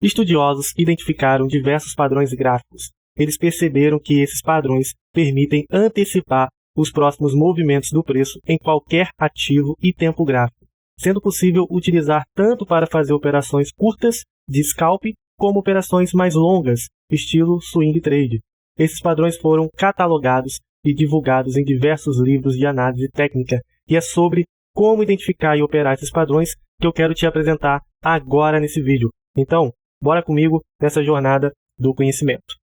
Estudiosos identificaram diversos padrões gráficos. Eles perceberam que esses padrões permitem antecipar os próximos movimentos do preço em qualquer ativo e tempo gráfico, sendo possível utilizar tanto para fazer operações curtas de scalp, como operações mais longas, estilo swing trade. Esses padrões foram catalogados e divulgados em diversos livros de análise técnica, e é sobre como identificar e operar esses padrões que eu quero te apresentar agora nesse vídeo. Então, bora comigo nessa jornada do conhecimento.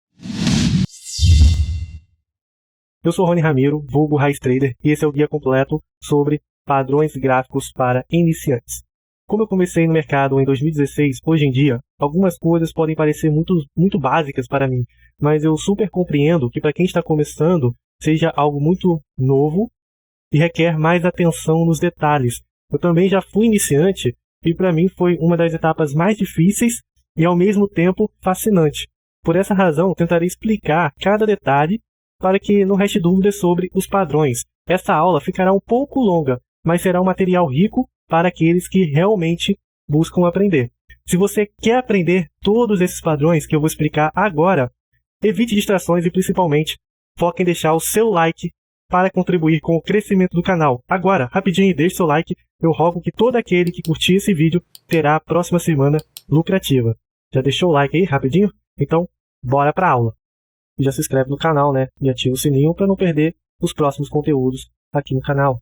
Eu sou Rony Ramiro, vulgo Raiz Trader, e esse é o guia completo sobre padrões gráficos para iniciantes. Como eu comecei no mercado em 2016, hoje em dia, algumas coisas podem parecer muito básicas para mim, mas eu super compreendo que para quem está começando, seja algo muito novo e requer mais atenção nos detalhes. Eu também já fui iniciante e para mim foi uma das etapas mais difíceis e ao mesmo tempo fascinante. Por essa razão, tentarei explicar cada detalhe para que não reste dúvidas sobre os padrões. Essa aula ficará um pouco longa, mas será um material rico para aqueles que realmente buscam aprender. Se você quer aprender todos esses padrões que eu vou explicar agora, evite distrações e principalmente foque em deixar o seu like para contribuir com o crescimento do canal. Agora, rapidinho, deixe seu like. Eu rogo que todo aquele que curtir esse vídeo terá a próxima semana lucrativa. Já deixou o like aí, rapidinho? Então, bora para a aula. E já se inscreve no canal, né? E ativa o sininho para não perder os próximos conteúdos aqui no canal.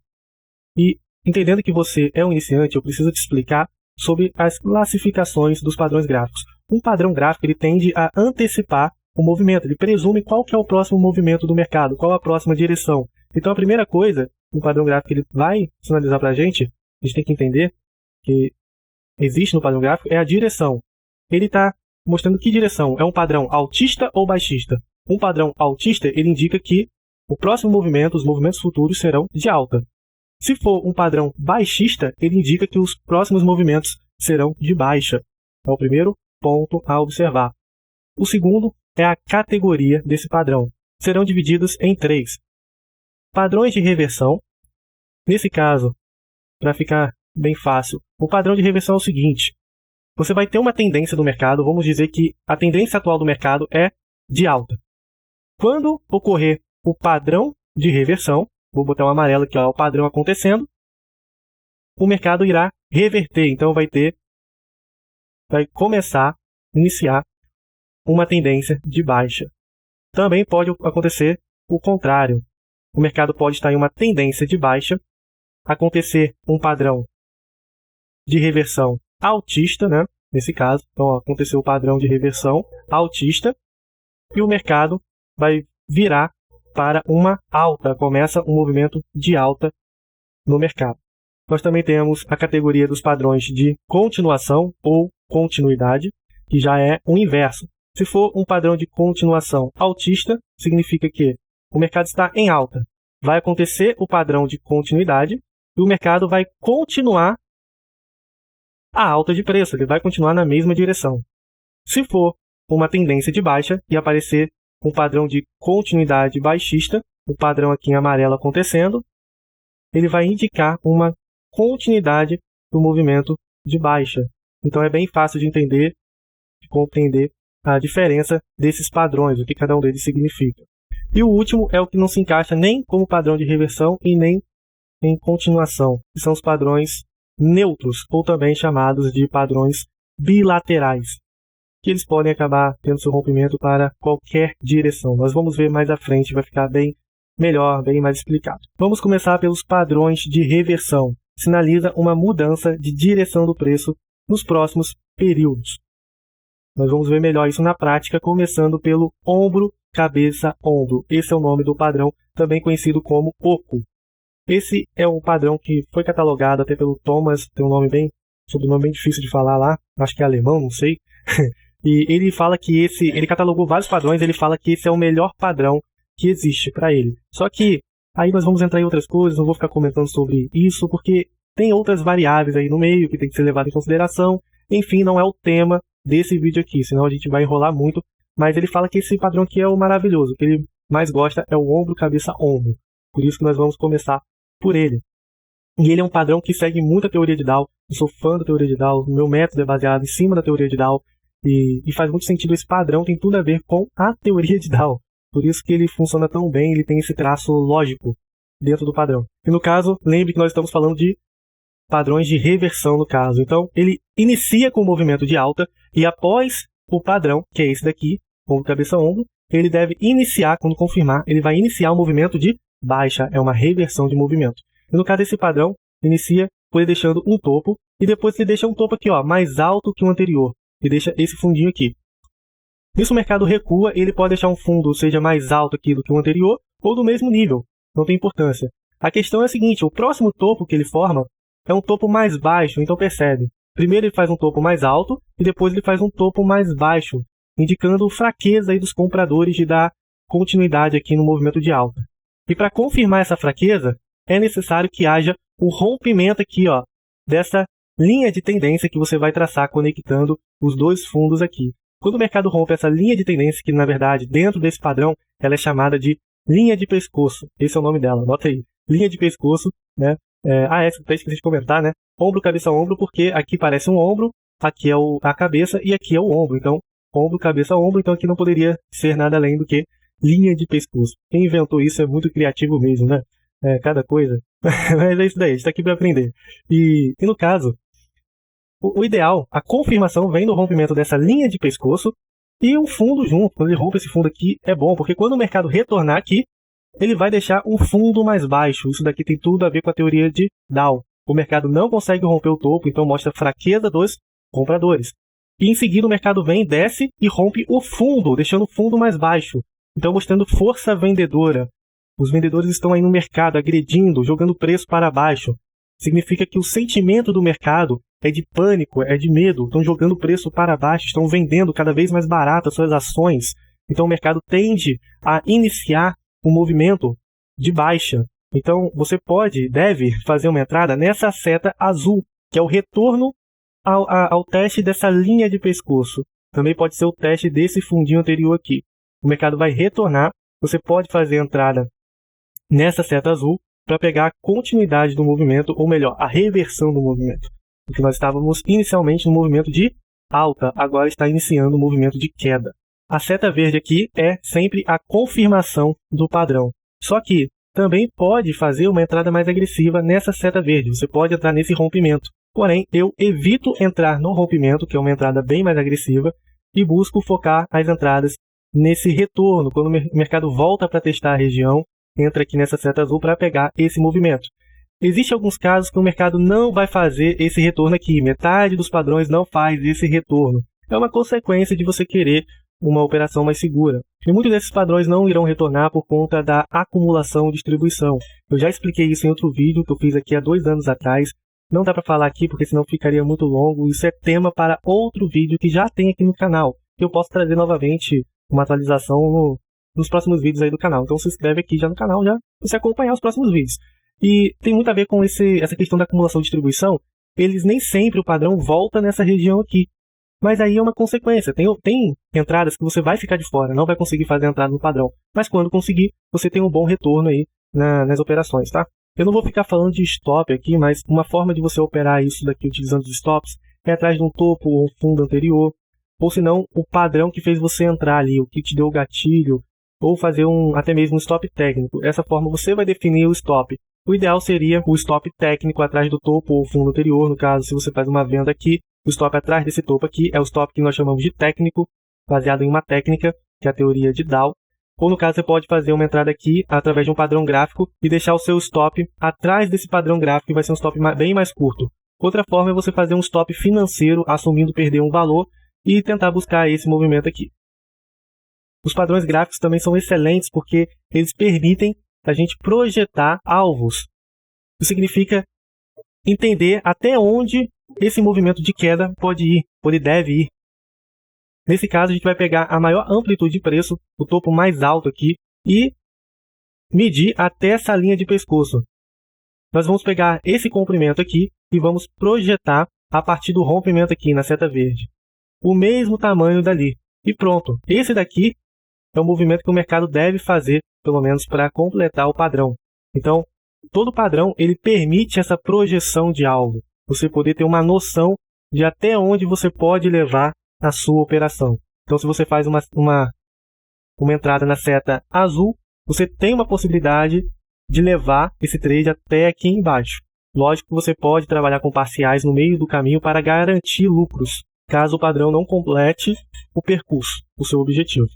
E, entendendo que você é um iniciante, eu preciso te explicar sobre as classificações dos padrões gráficos. Um padrão gráfico ele tende a antecipar o movimento, ele presume qual que é o próximo movimento do mercado, qual a próxima direção. Então a primeira coisa, um padrão gráfico ele vai sinalizar para a gente tem que entender que existe no padrão gráfico, é a direção. Ele está mostrando que direção, é um padrão altista ou baixista. Um padrão altista ele indica que o próximo movimento, os movimentos futuros serão de alta. Se for um padrão baixista, ele indica que os próximos movimentos serão de baixa. É o primeiro ponto a observar. O segundo é a categoria desse padrão. Serão divididos em 3. Padrões de reversão. Nesse caso, para ficar bem fácil, o padrão de reversão é o seguinte. Você vai ter uma tendência do mercado, vamos dizer que a tendência atual do mercado é de alta. Quando ocorrer o padrão de reversão, vou botar um amarelo aqui, ó, o padrão acontecendo, o mercado irá reverter, então vai iniciar uma tendência de baixa. Também pode acontecer o contrário. O mercado pode estar em uma tendência de baixa, acontecer um padrão de reversão altista, né? Nesse caso, então aconteceu o padrão de reversão altista e o mercado vai virar para uma alta, começa um movimento de alta no mercado. Nós também temos a categoria dos padrões de continuação ou continuidade, que já é o inverso. Se for um padrão de continuação altista, significa que o mercado está em alta. Vai acontecer o padrão de continuidade e o mercado vai continuar a alta de preço, ele vai continuar na mesma direção. Se for uma tendência de baixa e aparecer um padrão de continuidade baixista, o padrão aqui em amarelo acontecendo, ele vai indicar uma continuidade do movimento de baixa. Então é bem fácil de entender e compreender a diferença desses padrões, o que cada um deles significa. E o último é o que não se encaixa nem como padrão de reversão e nem em continuação, que são os padrões neutros, ou também chamados de padrões bilaterais, que eles podem acabar tendo seu rompimento para qualquer direção. Nós vamos ver mais à frente, vai ficar bem melhor, bem mais explicado. Vamos começar pelos padrões de reversão. Sinaliza uma mudança de direção do preço nos próximos períodos. Nós vamos ver melhor isso na prática, começando pelo ombro, cabeça, ombro. Esse é o nome do padrão, também conhecido como oco. Esse é um padrão que foi catalogado até pelo Thomas, tem um sobrenome bem difícil de falar lá, acho que é alemão, não sei. E ele fala que ele catalogou vários padrões, ele fala que esse é o melhor padrão que existe para ele. Só que aí nós vamos entrar em outras coisas, não vou ficar comentando sobre isso, porque tem outras variáveis aí no meio que tem que ser levado em consideração. Enfim, não é o tema desse vídeo aqui, senão a gente vai enrolar muito. Mas ele fala que esse padrão aqui é o maravilhoso, o que ele mais gosta é o ombro, cabeça, ombro. Por isso que nós vamos começar por ele. E ele é um padrão que segue muito a teoria de Dow. Eu sou fã da teoria de Dow, meu método é baseado em cima da teoria de Dow. E faz muito sentido esse padrão, tem tudo a ver com a teoria de Dow. Por isso que ele funciona tão bem, ele tem esse traço lógico dentro do padrão. E no caso, lembre que nós estamos falando de padrões de reversão no caso. Então, ele inicia com o movimento de alta e após o padrão, que é esse daqui, ombro, cabeça, ombro, ele deve iniciar, quando confirmar, ele vai iniciar um movimento de baixa, é uma reversão de movimento. E no caso desse padrão, inicia por ele deixando um topo e depois ele deixa um topo aqui, ó, mais alto que o anterior e deixa esse fundinho aqui. Nisso o mercado recua, ele pode deixar um fundo seja mais alto aqui do que o anterior ou do mesmo nível, não tem importância. A questão é a seguinte, o próximo topo que ele forma é um topo mais baixo, então percebe. Primeiro ele faz um topo mais alto e depois ele faz um topo mais baixo, indicando fraqueza aí dos compradores de dar continuidade aqui no movimento de alta. E para confirmar essa fraqueza, é necessário que haja o rompimento aqui, ó, dessa linha de tendência que você vai traçar conectando os dois fundos aqui. Quando o mercado rompe essa linha de tendência, que na verdade dentro desse padrão ela é chamada de linha de pescoço, esse é o nome dela, anota aí, linha de pescoço, né? Essa até esqueci de comentar, né? Ombro, cabeça, ombro, porque aqui parece um ombro, aqui é a cabeça e aqui é o ombro. Então, ombro, cabeça, ombro, então aqui não poderia ser nada além do que linha de pescoço. Quem inventou isso é muito criativo mesmo, né? Cada coisa. Mas é isso daí, a gente está aqui para aprender. E no caso, o ideal, a confirmação vem do rompimento dessa linha de pescoço e um fundo junto. Quando ele rompe esse fundo aqui, é bom, porque quando o mercado retornar aqui, ele vai deixar um fundo mais baixo. Isso daqui tem tudo a ver com a teoria de Dow. O mercado não consegue romper o topo, então mostra a fraqueza dos compradores. E em seguida o mercado vem, desce e rompe o fundo, deixando o fundo mais baixo. Então mostrando força vendedora. Os vendedores estão aí no mercado agredindo, jogando o preço para baixo. Significa que o sentimento do mercado é de pânico, é de medo. Estão jogando o preço para baixo, estão vendendo cada vez mais barato as suas ações. Então o mercado tende a iniciar um movimento de baixa. Então você deve fazer uma entrada nessa seta azul, que é o retorno ao teste dessa linha de pescoço. Também pode ser o teste desse fundinho anterior aqui. O mercado vai retornar, você pode fazer a entrada nessa seta azul para pegar a continuidade do movimento, ou melhor, a reversão do movimento. Porque nós estávamos inicialmente no movimento de alta, agora está iniciando o movimento de queda. A seta verde aqui é sempre a confirmação do padrão. Só que também pode fazer uma entrada mais agressiva nessa seta verde. Você pode entrar nesse rompimento. Porém, eu evito entrar no rompimento, que é uma entrada bem mais agressiva, e busco focar as entradas nesse retorno. Quando o mercado volta para testar a região, entra aqui nessa seta azul para pegar esse movimento. Existem alguns casos que o mercado não vai fazer esse retorno aqui. Metade dos padrões não faz esse retorno. É uma consequência de você querer uma operação mais segura. E muitos desses padrões não irão retornar por conta da acumulação e distribuição. Eu já expliquei isso em outro vídeo que eu fiz aqui há 2 anos atrás. Não dá para falar aqui porque senão ficaria muito longo. Isso é tema para outro vídeo que já tem aqui no canal. Eu posso trazer novamente uma atualização nos próximos vídeos aí do canal. Então se inscreve aqui já no canal, já você acompanhar os próximos vídeos. E tem muito a ver com essa questão da acumulação e distribuição. Eles nem sempre o padrão volta nessa região aqui. Mas aí é uma consequência. Tem entradas que você vai ficar de fora, não vai conseguir fazer a entrada no padrão. Mas quando conseguir, você tem um bom retorno aí nas operações, tá? Eu não vou ficar falando de stop aqui, mas uma forma de você operar isso daqui utilizando os stops é atrás de um topo ou um fundo anterior. Ou se não, o padrão que fez você entrar ali, o que te deu o gatilho. Ou fazer até mesmo um stop técnico. Dessa forma você vai definir o stop. O ideal seria o stop técnico atrás do topo ou fundo anterior. No caso, se você faz uma venda aqui, o stop atrás desse topo aqui é o stop que nós chamamos de técnico, baseado em uma técnica, que é a teoria de Dow. Ou no caso, você pode fazer uma entrada aqui através de um padrão gráfico e deixar o seu stop atrás desse padrão gráfico, que vai ser um stop bem mais curto. Outra forma é você fazer um stop financeiro, assumindo perder um valor e tentar buscar esse movimento aqui. Os padrões gráficos também são excelentes porque eles permitem a gente projetar alvos. Isso significa entender até onde esse movimento de queda pode ir, ou ele deve ir. Nesse caso, a gente vai pegar a maior amplitude de preço, o topo mais alto aqui, e medir até essa linha de pescoço. Nós vamos pegar esse comprimento aqui e vamos projetar a partir do rompimento aqui na seta verde. O mesmo tamanho dali. E pronto. Esse daqui é o movimento que o mercado deve fazer, pelo menos para completar o padrão. Então, todo padrão ele permite essa projeção de alvo. Você poder ter uma noção de até onde você pode levar a sua operação. Então, se você faz uma entrada na seta azul, você tem uma possibilidade de levar esse trade até aqui embaixo. Lógico que você pode trabalhar com parciais no meio do caminho para garantir lucros, caso o padrão não complete o percurso, o seu objetivo.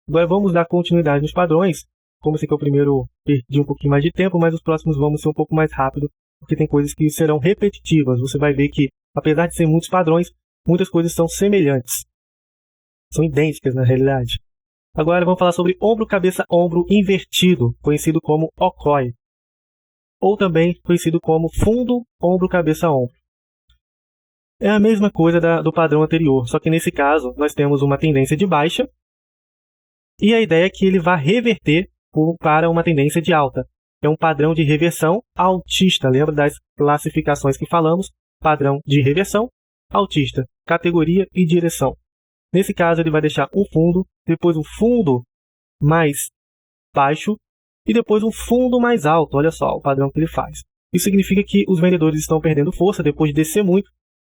Agora vamos dar continuidade nos padrões. Como esse aqui é o primeiro, perdi um pouquinho mais de tempo, mas os próximos vamos ser um pouco mais rápido, porque tem coisas que serão repetitivas. Você vai ver que, apesar de ser muitos padrões, muitas coisas são semelhantes. São idênticas na realidade. Agora vamos falar sobre ombro, cabeça, ombro invertido, conhecido como okoi, ou também conhecido como fundo, ombro, cabeça, ombro. É a mesma coisa do padrão anterior, só que nesse caso nós temos uma tendência de baixa e a ideia é que ele vá reverter para uma tendência de alta. É um padrão de reversão altista. Lembra das classificações que falamos? Padrão de reversão altista, categoria e direção. Nesse caso ele vai deixar um fundo, depois um fundo mais baixo e depois um fundo mais alto. Olha só o padrão que ele faz. Isso significa que os vendedores estão perdendo força depois de descer muito.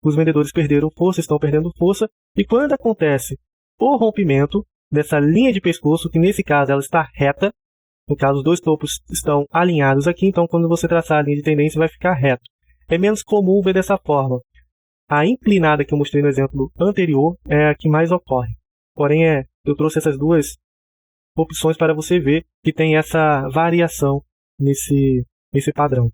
Os vendedores perderam força, estão perdendo força. E quando acontece o rompimento dessa linha de pescoço, que nesse caso ela está reta, no caso os dois topos estão alinhados aqui, então quando você traçar a linha de tendência vai ficar reto. É menos comum ver dessa forma. A inclinada que eu mostrei no exemplo anterior é a que mais ocorre. Porém, eu trouxe essas duas opções para você ver que tem essa variação nesse padrão.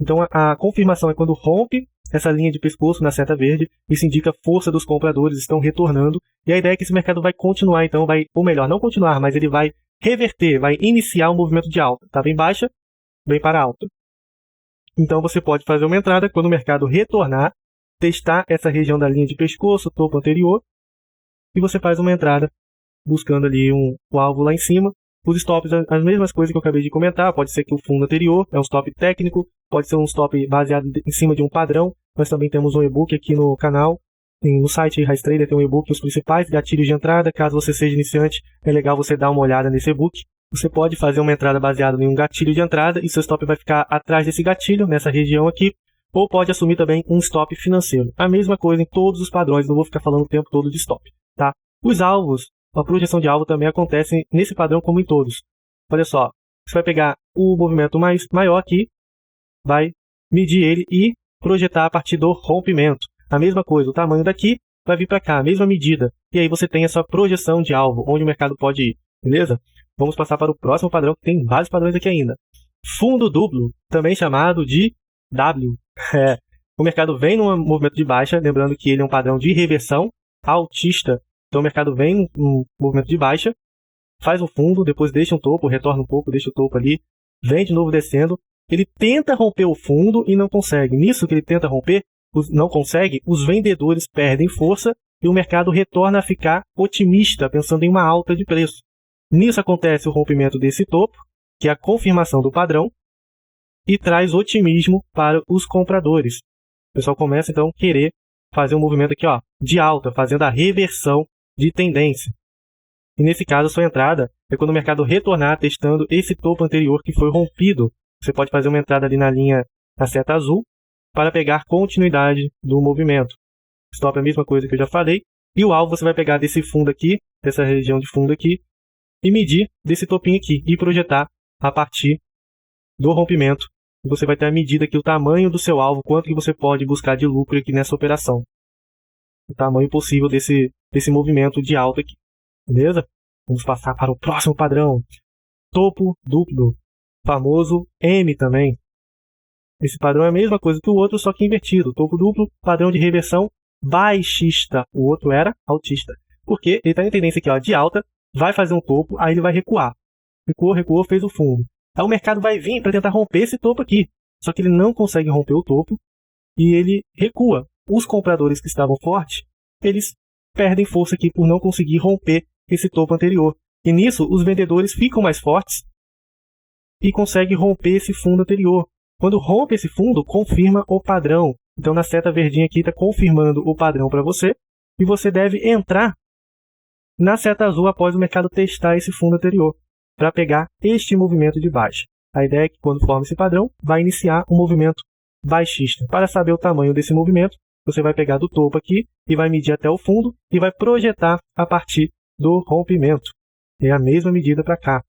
Então, a confirmação é quando rompe essa linha de pescoço na seta verde. Isso indica a força dos compradores, estão retornando. E a ideia é que esse mercado vai continuar, então, ou melhor, não continuar, mas ele vai reverter, vai iniciar um movimento de alta. Estava em baixa, vem para alta. Então, você pode fazer uma entrada quando o mercado retornar, testar essa região da linha de pescoço, topo anterior, e você faz uma entrada buscando ali o alvo lá em cima. Os stops, as mesmas coisas que eu acabei de comentar. Pode ser que o fundo anterior é um stop técnico, pode ser um stop baseado em cima de um padrão. Nós também temos um e-book aqui no canal, no site Raiz Trader tem um e-book, os principais gatilhos de entrada. Caso você seja iniciante, é legal você dar uma olhada nesse e-book. Você pode fazer uma entrada baseada em um gatilho de entrada e seu stop vai ficar atrás desse gatilho, nessa região aqui. Ou pode assumir também um stop financeiro. A mesma coisa em todos os padrões, não vou ficar falando o tempo todo de stop. Tá? Os alvos, a projeção de alvo também acontece nesse padrão como em todos. Olha só, você vai pegar o movimento maior aqui, vai medir ele e projetar a partir do rompimento. A mesma coisa, o tamanho daqui vai vir para cá, a mesma medida. E aí você tem a sua projeção de alvo, onde o mercado pode ir. Beleza? Vamos passar para o próximo padrão, que tem vários padrões aqui ainda. Fundo duplo, também chamado de W. O mercado vem num movimento de baixa, lembrando que ele é um padrão de reversão altista. Então o mercado vem num movimento de baixa, faz um fundo, depois deixa um topo, retorna um pouco, deixa o topo ali, vem de novo descendo. Ele tenta romper o fundo e não consegue. Nisso que ele tenta romper, não consegue, os vendedores perdem força e o mercado retorna a ficar otimista, pensando em uma alta de preço. Nisso acontece o rompimento desse topo, que é a confirmação do padrão, e traz otimismo para os compradores. O pessoal começa então a querer fazer um movimento aqui, ó, de alta, fazendo a reversão de tendência. E nesse caso, a sua entrada é quando o mercado retornar testando esse topo anterior que foi rompido. Você pode fazer uma entrada ali na linha da seta azul para pegar continuidade do movimento. Stop é a mesma coisa que eu já falei. E o alvo você vai pegar desse fundo aqui, dessa região de fundo aqui, e medir desse topinho aqui e projetar a partir do rompimento. E você vai ter a medida aqui, o tamanho do seu alvo, quanto que você pode buscar de lucro aqui nessa operação. O tamanho possível desse movimento de alta aqui. Beleza? Vamos passar para o próximo padrão. Topo duplo. Famoso M também. Esse padrão é a mesma coisa que o outro, só que invertido. Topo duplo, padrão de reversão baixista. O outro era altista. Porque ele está em tendência aqui, ó, de alta, vai fazer um topo, aí ele vai recuar. Recuou, fez o fundo. Aí o mercado vai vir para tentar romper esse topo aqui. Só que ele não consegue romper o topo e ele recua. Os compradores que estavam fortes, eles perdem força aqui por não conseguir romper esse topo anterior. E nisso, os vendedores ficam mais fortes e conseguem romper esse fundo anterior. Quando rompe esse fundo, confirma o padrão. Então, na seta verdinha aqui está confirmando o padrão para você. E você deve entrar na seta azul após o mercado testar esse fundo anterior, para pegar este movimento de baixa. A ideia é que quando forma esse padrão, vai iniciar um movimento baixista. Para saber o tamanho desse movimento, você vai pegar do topo aqui e vai medir até o fundo e vai projetar a partir do rompimento. É a mesma medida para cá.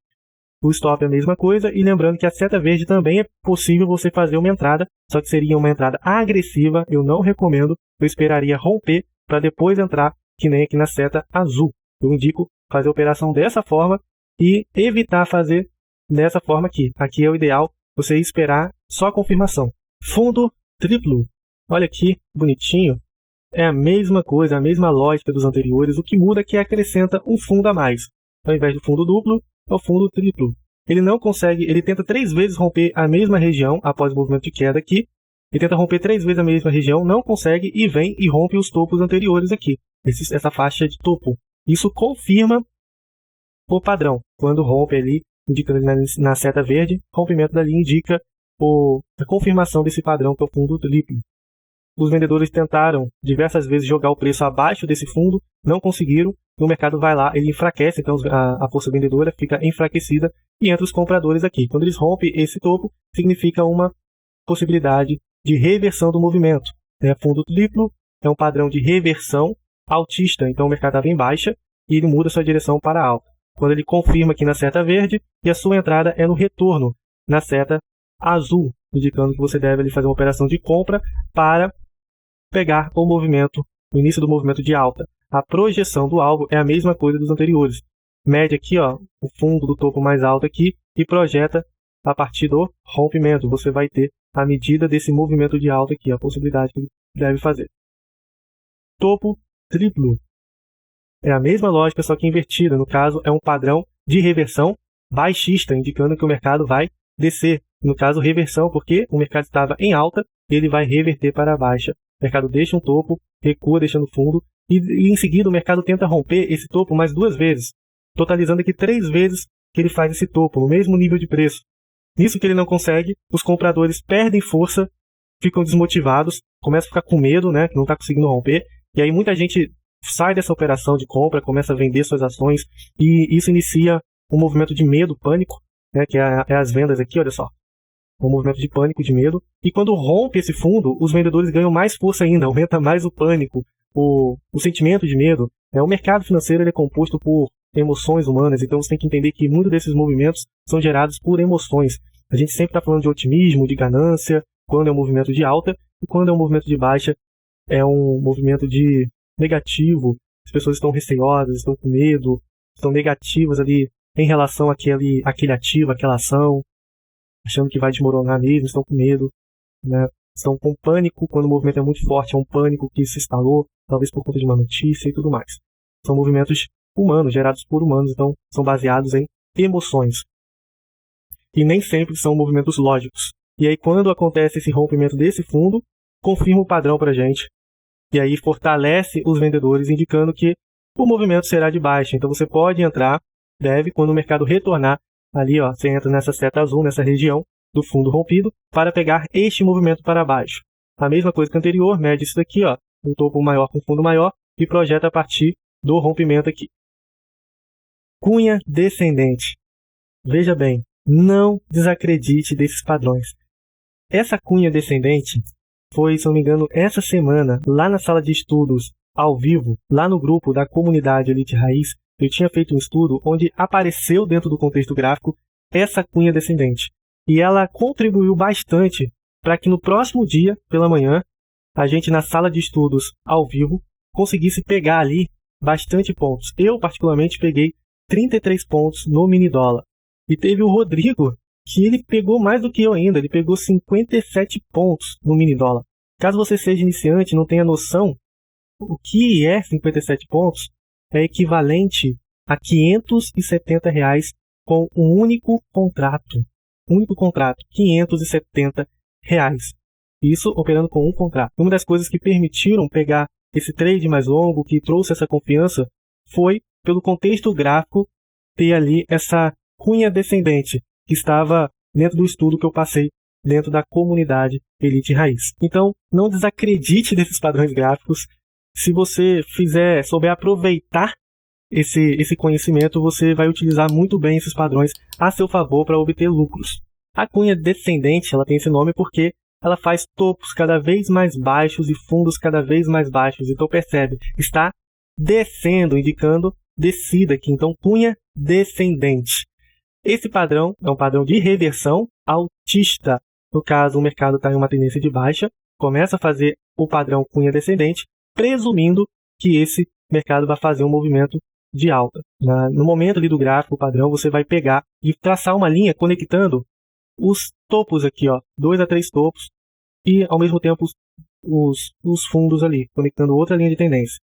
O stop é a mesma coisa, e lembrando que a seta verde também é possível você fazer uma entrada, só que seria uma entrada agressiva, eu não recomendo, eu esperaria romper para depois entrar, que nem aqui na seta azul. Eu indico fazer a operação dessa forma e evitar fazer dessa forma aqui. Aqui é o ideal, você esperar só a confirmação. Fundo triplo. Olha aqui, bonitinho. É a mesma coisa, a mesma lógica dos anteriores, o que muda é que acrescenta um fundo a mais. Ao invés do fundo duplo, é o fundo triplo. Ele não consegue, ele tenta 3 vezes romper a mesma região após o movimento de queda aqui. Ele tenta romper 3 vezes a mesma região, não consegue e vem e rompe os topos anteriores aqui. Essa faixa de topo. Isso confirma o padrão. Quando rompe ali, indica na seta verde, rompimento dali indica a confirmação desse padrão que é o fundo triplo. Os vendedores tentaram diversas vezes jogar o preço abaixo desse fundo, não conseguiram. O mercado vai lá, ele enfraquece, então a força vendedora fica enfraquecida e entra os compradores aqui. Quando eles rompem esse topo, significa uma possibilidade de reversão do movimento. Fundo triplo é um padrão de reversão altista, então o mercado estava em baixa e ele muda sua direção para alta. Quando ele confirma aqui na seta verde e a sua entrada é no retorno, na seta azul, indicando que você deve ali fazer uma operação de compra para pegar o movimento, o início do movimento de alta. A projeção do alvo é a mesma coisa dos anteriores. Mede aqui, ó, o fundo do topo mais alto aqui e projeta a partir do rompimento. Você vai ter a medida desse movimento de alta aqui, a possibilidade que ele deve fazer. Topo triplo. É a mesma lógica, só que invertida. No caso, é um padrão de reversão baixista, indicando que o mercado vai descer. No caso, reversão, porque o mercado estava em alta, ele vai reverter para baixa. O mercado deixa um topo, recua deixando fundo, e em seguida o mercado tenta romper esse topo mais 2 vezes, totalizando aqui 3 vezes que ele faz esse topo, no mesmo nível de preço. Nisso que ele não consegue, os compradores perdem força, ficam desmotivados, começam a ficar com medo, né, que não está conseguindo romper, e aí muita gente sai dessa operação de compra, começa a vender suas ações, e isso inicia um movimento de medo, pânico, né, que é as vendas aqui, olha só. Um movimento de pânico, de medo. E quando rompe esse fundo, os vendedores ganham mais força ainda, aumenta mais o pânico, o sentimento de medo. O mercado financeiro ele é composto por emoções humanas, então você tem que entender que muitos desses movimentos são gerados por emoções. A gente sempre está falando de otimismo, de ganância, quando é um movimento de alta, e quando é um movimento de baixa, é um movimento de negativo. As pessoas estão receosas, estão com medo, estão negativas ali em relação àquele ativo, àquela ação, achando que vai desmoronar mesmo, estão com medo, né? Estão com pânico quando o movimento é muito forte, é um pânico que se instalou, talvez por conta de uma notícia e tudo mais. São movimentos humanos, gerados por humanos, então são baseados em emoções. E nem sempre são movimentos lógicos. E aí quando acontece esse rompimento desse fundo, confirma o padrão para a gente, e aí fortalece os vendedores, indicando que o movimento será de baixa. Então você pode entrar, quando o mercado retornar, ali, ó, você entra nessa seta azul, nessa região do fundo rompido, para pegar este movimento para baixo. A mesma coisa que a anterior, mede isso daqui, ó, um topo maior com fundo maior, e projeta a partir do rompimento aqui. Cunha descendente. Veja bem, não desacredite desses padrões. Essa cunha descendente foi, se não me engano, essa semana, lá na sala de estudos, ao vivo, lá no grupo da comunidade Elite Raiz, eu tinha feito um estudo onde apareceu dentro do contexto gráfico essa cunha descendente. E ela contribuiu bastante para que no próximo dia, pela manhã, a gente na sala de estudos ao vivo conseguisse pegar ali bastante pontos. Eu, particularmente, peguei 33 pontos no mini dólar. E teve o Rodrigo, que ele pegou mais do que eu ainda, ele pegou 57 pontos no mini dólar. Caso você seja iniciante e não tenha noção, o que é 57 pontos é equivalente a R$ 570 com um único contrato. Único contrato, R$ 570. Isso operando com um contrato. Uma das coisas que permitiram pegar esse trade mais longo, que trouxe essa confiança, foi pelo contexto gráfico ter ali essa cunha descendente que estava dentro do estudo que eu passei dentro da comunidade Elite Raiz. Então, não desacredite desses padrões gráficos. Se você souber aproveitar esse conhecimento, você vai utilizar muito bem esses padrões a seu favor para obter lucros. A cunha descendente ela tem esse nome porque ela faz topos cada vez mais baixos e fundos cada vez mais baixos. Então percebe, está descendo, indicando descida aqui. Então cunha descendente. Esse padrão é um padrão de reversão altista. No caso, o mercado está em uma tendência de baixa, começa a fazer o padrão cunha descendente, presumindo que esse mercado vai fazer um movimento de alta. No momento ali do gráfico padrão, você vai pegar e traçar uma linha conectando os topos aqui, 2 a 3 topos, e ao mesmo tempo os fundos ali, conectando outra linha de tendência.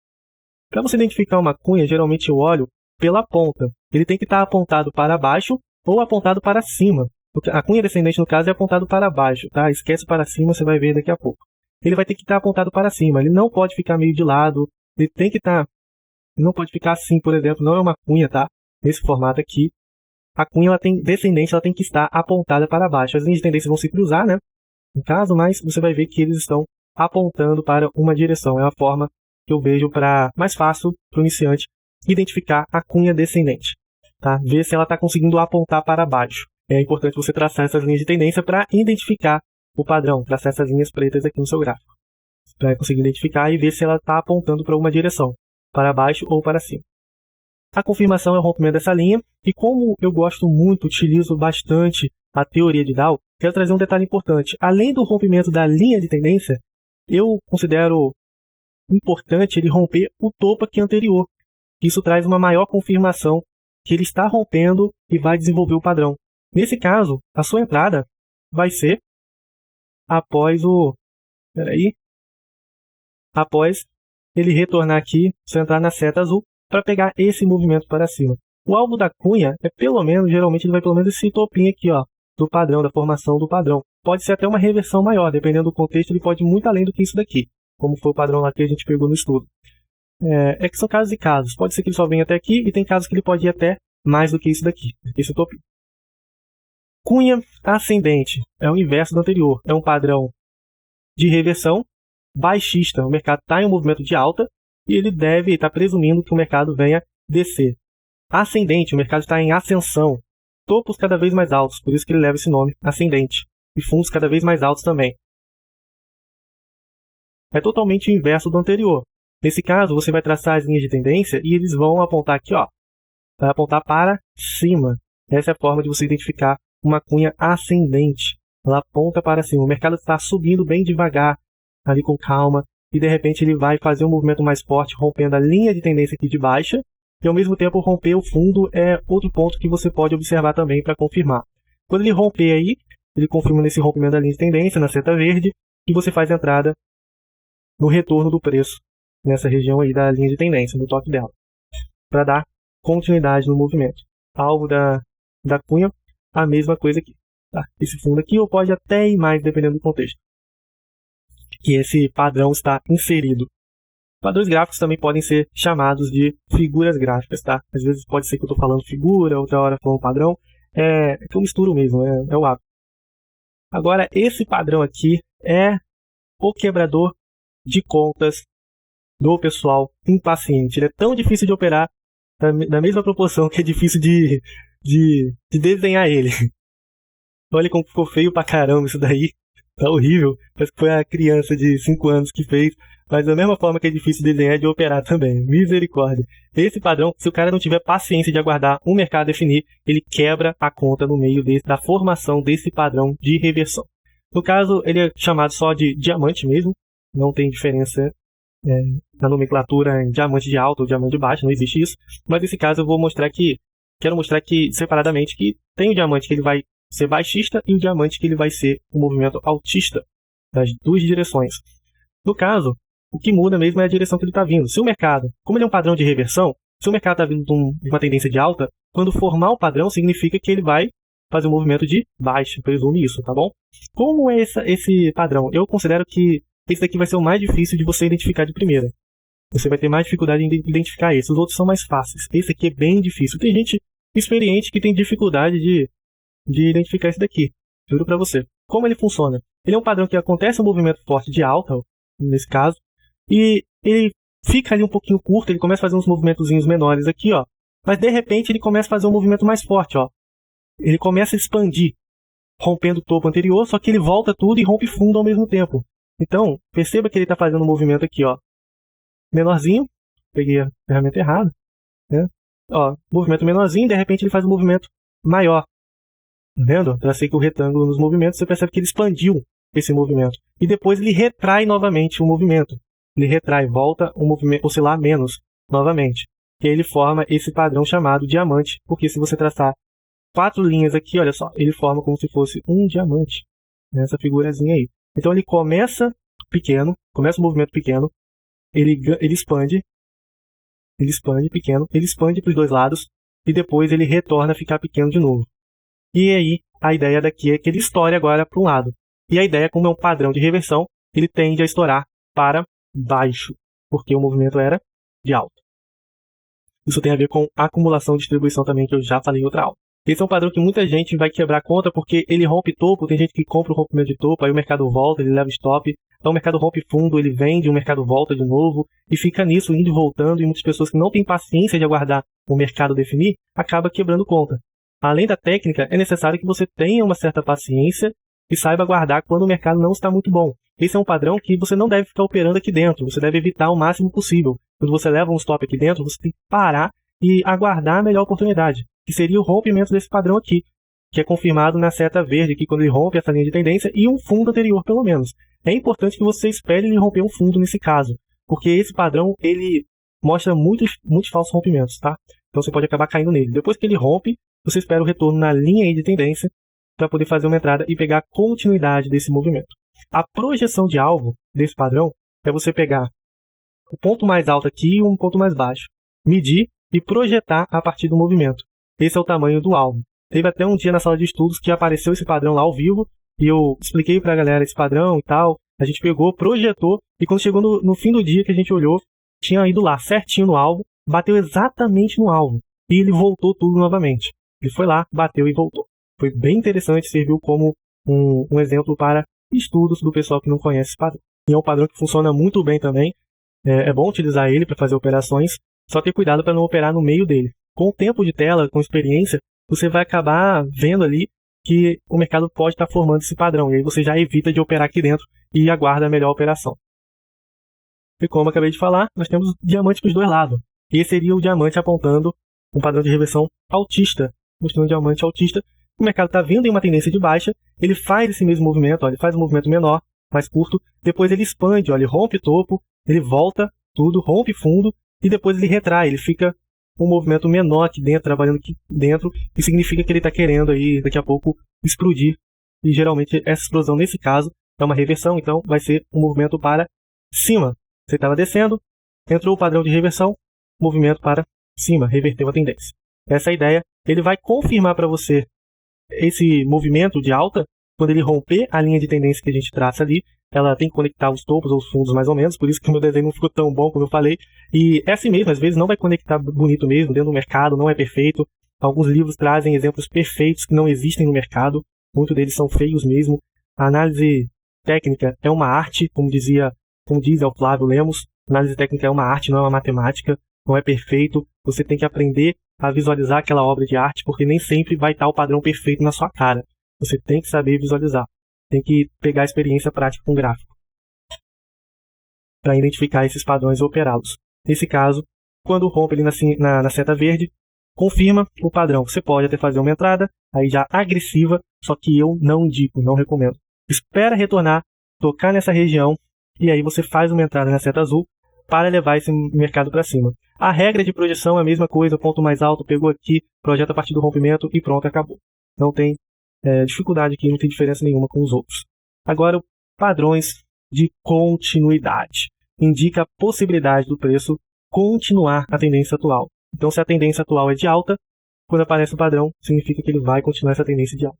Para você identificar uma cunha, geralmente eu olho pela ponta. Ele tem que estar apontado para baixo ou apontado para cima. A cunha descendente, no caso, é apontado para baixo, tá? Esquece para cima, você vai ver daqui a pouco. Ele vai ter que estar apontado para cima, ele não pode ficar meio de lado, ele tem que estar... Não pode ficar assim, por exemplo, não é uma cunha, tá? Nesse formato aqui. A cunha ela tem descendente, ela tem que estar apontada para baixo. As linhas de tendência vão se cruzar, né? No caso, mas você vai ver que eles estão apontando para uma direção. É a forma que eu vejo para mais fácil para o iniciante identificar a cunha descendente, tá? Ver se ela está conseguindo apontar para baixo. É importante você traçar essas linhas de tendência para identificar o padrão, traçar essas linhas pretas aqui no seu gráfico, para conseguir identificar e ver se ela está apontando para uma direção, para baixo ou para cima. A confirmação é o rompimento dessa linha, e como eu gosto muito, utilizo bastante a teoria de Dow, quero trazer um detalhe importante. Além do rompimento da linha de tendência, eu considero importante ele romper o topo aqui anterior. Isso traz uma maior confirmação que ele está rompendo e vai desenvolver o padrão. Nesse caso, a sua entrada vai ser após ele retornar aqui, você entrar na seta azul, para pegar esse movimento para cima. O alvo da cunha é pelo menos, geralmente ele vai pelo menos esse topinho aqui, do padrão, da formação do padrão. Pode ser até uma reversão maior, dependendo do contexto, ele pode ir muito além do que isso daqui, como foi o padrão lá que a gente pegou no estudo. É que são casos e casos. Pode ser que ele só venha até aqui, e tem casos que ele pode ir até mais do que isso daqui, esse topinho. Cunha ascendente é o inverso do anterior, é um padrão de reversão baixista. O mercado está em um movimento de alta e ele deve estar presumindo que o mercado venha descer. Ascendente, o mercado está em ascensão, topos cada vez mais altos, por isso que ele leva esse nome, ascendente, e fundos cada vez mais altos também. É totalmente o inverso do anterior. Nesse caso, você vai traçar as linhas de tendência e eles vão apontar aqui, vai apontar para cima. Essa é a forma de você identificar uma cunha ascendente. Ela aponta para cima. O mercado está subindo bem devagar, ali com calma, e de repente ele vai fazer um movimento mais forte, rompendo a linha de tendência aqui de baixa, e ao mesmo tempo romper o fundo é outro ponto que você pode observar também para confirmar. Quando ele romper aí, ele confirma nesse rompimento da linha de tendência, na seta verde, e você faz a entrada no retorno do preço, nessa região aí da linha de tendência, no toque dela, para dar continuidade no movimento. Alvo da cunha, a mesma coisa aqui. Tá? Esse fundo aqui, ou pode até ir mais, dependendo do contexto que esse padrão está inserido. Padrões gráficos também podem ser chamados de figuras gráficas, tá? Às vezes pode ser que eu estou falando figura, outra hora falando padrão. É que eu misturo mesmo, é o hábito. Agora, esse padrão aqui é o quebrador de contas do pessoal impaciente. Ele é tão difícil de operar, na mesma proporção que é difícil de desenhar ele. Olha como ficou feio pra caramba isso daí. Tá horrível. Parece que foi a criança de 5 anos que fez. Mas da mesma forma que é difícil de desenhar, é de operar também. Misericórdia. Esse padrão, se o cara não tiver paciência de aguardar o mercado definir, ele quebra a conta no meio da formação desse padrão de reversão. No caso, ele é chamado só de diamante mesmo. Não tem diferença na nomenclatura em diamante de alta ou diamante de baixo. Não existe isso. Mas nesse caso eu vou mostrar que... Quero mostrar aqui separadamente que tem o diamante que ele vai ser baixista e o diamante que ele vai ser um movimento altista, das duas direções. No caso, o que muda mesmo é a direção que ele está vindo. Se o mercado, como ele é um padrão de reversão, se o mercado está vindo de uma tendência de alta, quando formar o padrão significa que ele vai fazer um movimento de baixa, presume isso, tá bom? Como é esse padrão? Eu considero que esse daqui vai ser o mais difícil de você identificar de primeira. Você vai ter mais dificuldade em identificar esse. Os outros são mais fáceis. Esse aqui é bem difícil. Tem gente experiente que tem dificuldade de identificar esse daqui. Juro pra você. Como ele funciona? Ele é um padrão que acontece um movimento forte de alta, nesse caso, e ele fica ali um pouquinho curto, ele começa a fazer uns movimentozinhos menores aqui, mas de repente ele começa a fazer um movimento mais forte, Ele começa a expandir. rompendo o topo anterior, só que ele volta tudo e rompe fundo ao mesmo tempo. Então, perceba que ele está fazendo um movimento aqui, ó, menorzinho. Peguei a ferramenta errada, né? Ó, movimento menorzinho, de repente ele faz um movimento maior. Tá vendo? Tracei que o retângulo nos movimentos, você percebe que ele expandiu esse movimento. E depois ele retrai novamente o movimento. Ele retrai, volta o movimento oscilar menos novamente. E aí ele forma esse padrão chamado diamante, porque se você traçar 4 linhas aqui, olha só, ele forma como se fosse um diamante, nessa figurazinha aí. Então ele começa pequeno, começa um movimento pequeno, ele expande pequeno, ele expande para os dois lados, e depois ele retorna a ficar pequeno de novo. E aí, a ideia daqui é que ele estoure agora para um lado. E a ideia, como é um padrão de reversão, ele tende a estourar para baixo, porque o movimento era de alta. Isso tem a ver com acumulação e distribuição também, que eu já falei em outra aula. Esse é um padrão que muita gente vai quebrar a conta, porque ele rompe topo, tem gente que compra o rompimento de topo, aí o mercado volta, ele leva stop, então o mercado rompe fundo, ele vende, o mercado volta de novo, e fica nisso, indo e voltando, e muitas pessoas que não têm paciência de aguardar o mercado definir, acaba quebrando conta. Além da técnica, é necessário que você tenha uma certa paciência e saiba aguardar quando o mercado não está muito bom. Esse é um padrão que você não deve ficar operando aqui dentro, você deve evitar o máximo possível. Quando você leva um stop aqui dentro, você tem que parar e aguardar a melhor oportunidade, que seria o rompimento desse padrão aqui, que é confirmado na seta verde aqui, quando ele rompe essa linha de tendência, e um fundo anterior, pelo menos. É importante que você espere ele romper um fundo nesse caso, porque esse padrão, ele mostra muitos falsos rompimentos, tá? Então você pode acabar caindo nele. Depois que ele rompe, você espera o retorno na linha aí de tendência, para poder fazer uma entrada e pegar a continuidade desse movimento. A projeção de alvo desse padrão é você pegar o ponto mais alto aqui e um ponto mais baixo, medir e projetar a partir do movimento. Esse é o tamanho do alvo. Teve até um dia na sala de estudos que apareceu esse padrão lá ao vivo, e eu expliquei para a galera esse padrão e tal. A gente pegou, projetou, e quando chegou no fim do dia que a gente olhou, tinha ido lá certinho no alvo, bateu exatamente no alvo, e ele voltou tudo novamente. Ele foi lá, bateu e voltou. Foi bem interessante, serviu como um exemplo para estudos do pessoal que não conhece esse padrão. E é um padrão que funciona muito bem também. É bom utilizar ele para fazer operações, só ter cuidado para não operar no meio dele. Com o tempo de tela, com experiência, você vai acabar vendo ali que o mercado pode estar formando esse padrão. E aí você já evita de operar aqui dentro e aguarda a melhor operação. E como eu acabei de falar, nós temos diamante para os dois lados. E esse seria o diamante apontando um padrão de reversão altista, mostrando um diamante altista. O mercado está vindo em uma tendência de baixa, ele faz esse mesmo movimento, ó, ele faz um movimento menor, mais curto, depois ele expande, ó, ele rompe topo, ele volta tudo, rompe fundo, e depois ele retrai, ele fica um movimento menor aqui dentro, trabalhando aqui dentro, que significa que ele está querendo aí, daqui a pouco, explodir. E geralmente essa explosão, nesse caso, é uma reversão, então vai ser um movimento para cima. Você estava descendo, entrou o padrão de reversão, movimento para cima, reverteu a tendência. Essa é a ideia. Ele vai confirmar para você esse movimento de alta, quando ele romper a linha de tendência que a gente traça ali. Ela tem que conectar os topos ou os fundos mais ou menos, por isso que o meu desenho não ficou tão bom como eu falei. E é assim mesmo, às vezes não vai conectar bonito mesmo, dentro do mercado, não é perfeito. Alguns livros trazem exemplos perfeitos que não existem no mercado, muitos deles são feios mesmo. A análise técnica é uma arte, como diz o Flávio Lemos, a análise técnica é uma arte, não é uma matemática, não é perfeito. Você tem que aprender a visualizar aquela obra de arte, porque nem sempre vai estar o padrão perfeito na sua cara. Você tem que saber visualizar. Tem que pegar a experiência prática com gráfico para identificar esses padrões e operá-los. Nesse caso, quando rompe ali na seta verde, confirma o padrão. Você pode até fazer uma entrada, aí já agressiva, só que eu não indico, não recomendo. Espera retornar, tocar nessa região, e aí você faz uma entrada na seta azul para levar esse mercado para cima. A regra de projeção é a mesma coisa, ponto mais alto, pegou aqui, projeta a partir do rompimento e pronto, acabou. Não tem dificuldade aqui, não tem diferença nenhuma com os outros. Agora, padrões de continuidade. Indica a possibilidade do preço continuar a tendência atual. Então, se a tendência atual é de alta, quando aparece o padrão, significa que ele vai continuar essa tendência de alta.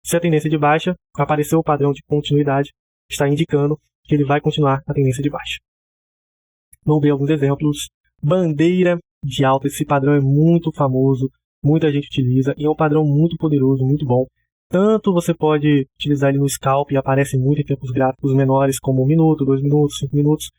Se a tendência é de baixa, apareceu o padrão de continuidade, está indicando que ele vai continuar a tendência de baixa. Vamos ver alguns exemplos. Bandeira de alta, esse padrão é muito famoso, muita gente utiliza, e é um padrão muito poderoso, muito bom. Tanto você pode utilizar ele no scalp, e aparece muito em tempos gráficos menores, como 1 minuto, 2 minutos, 5 minutos,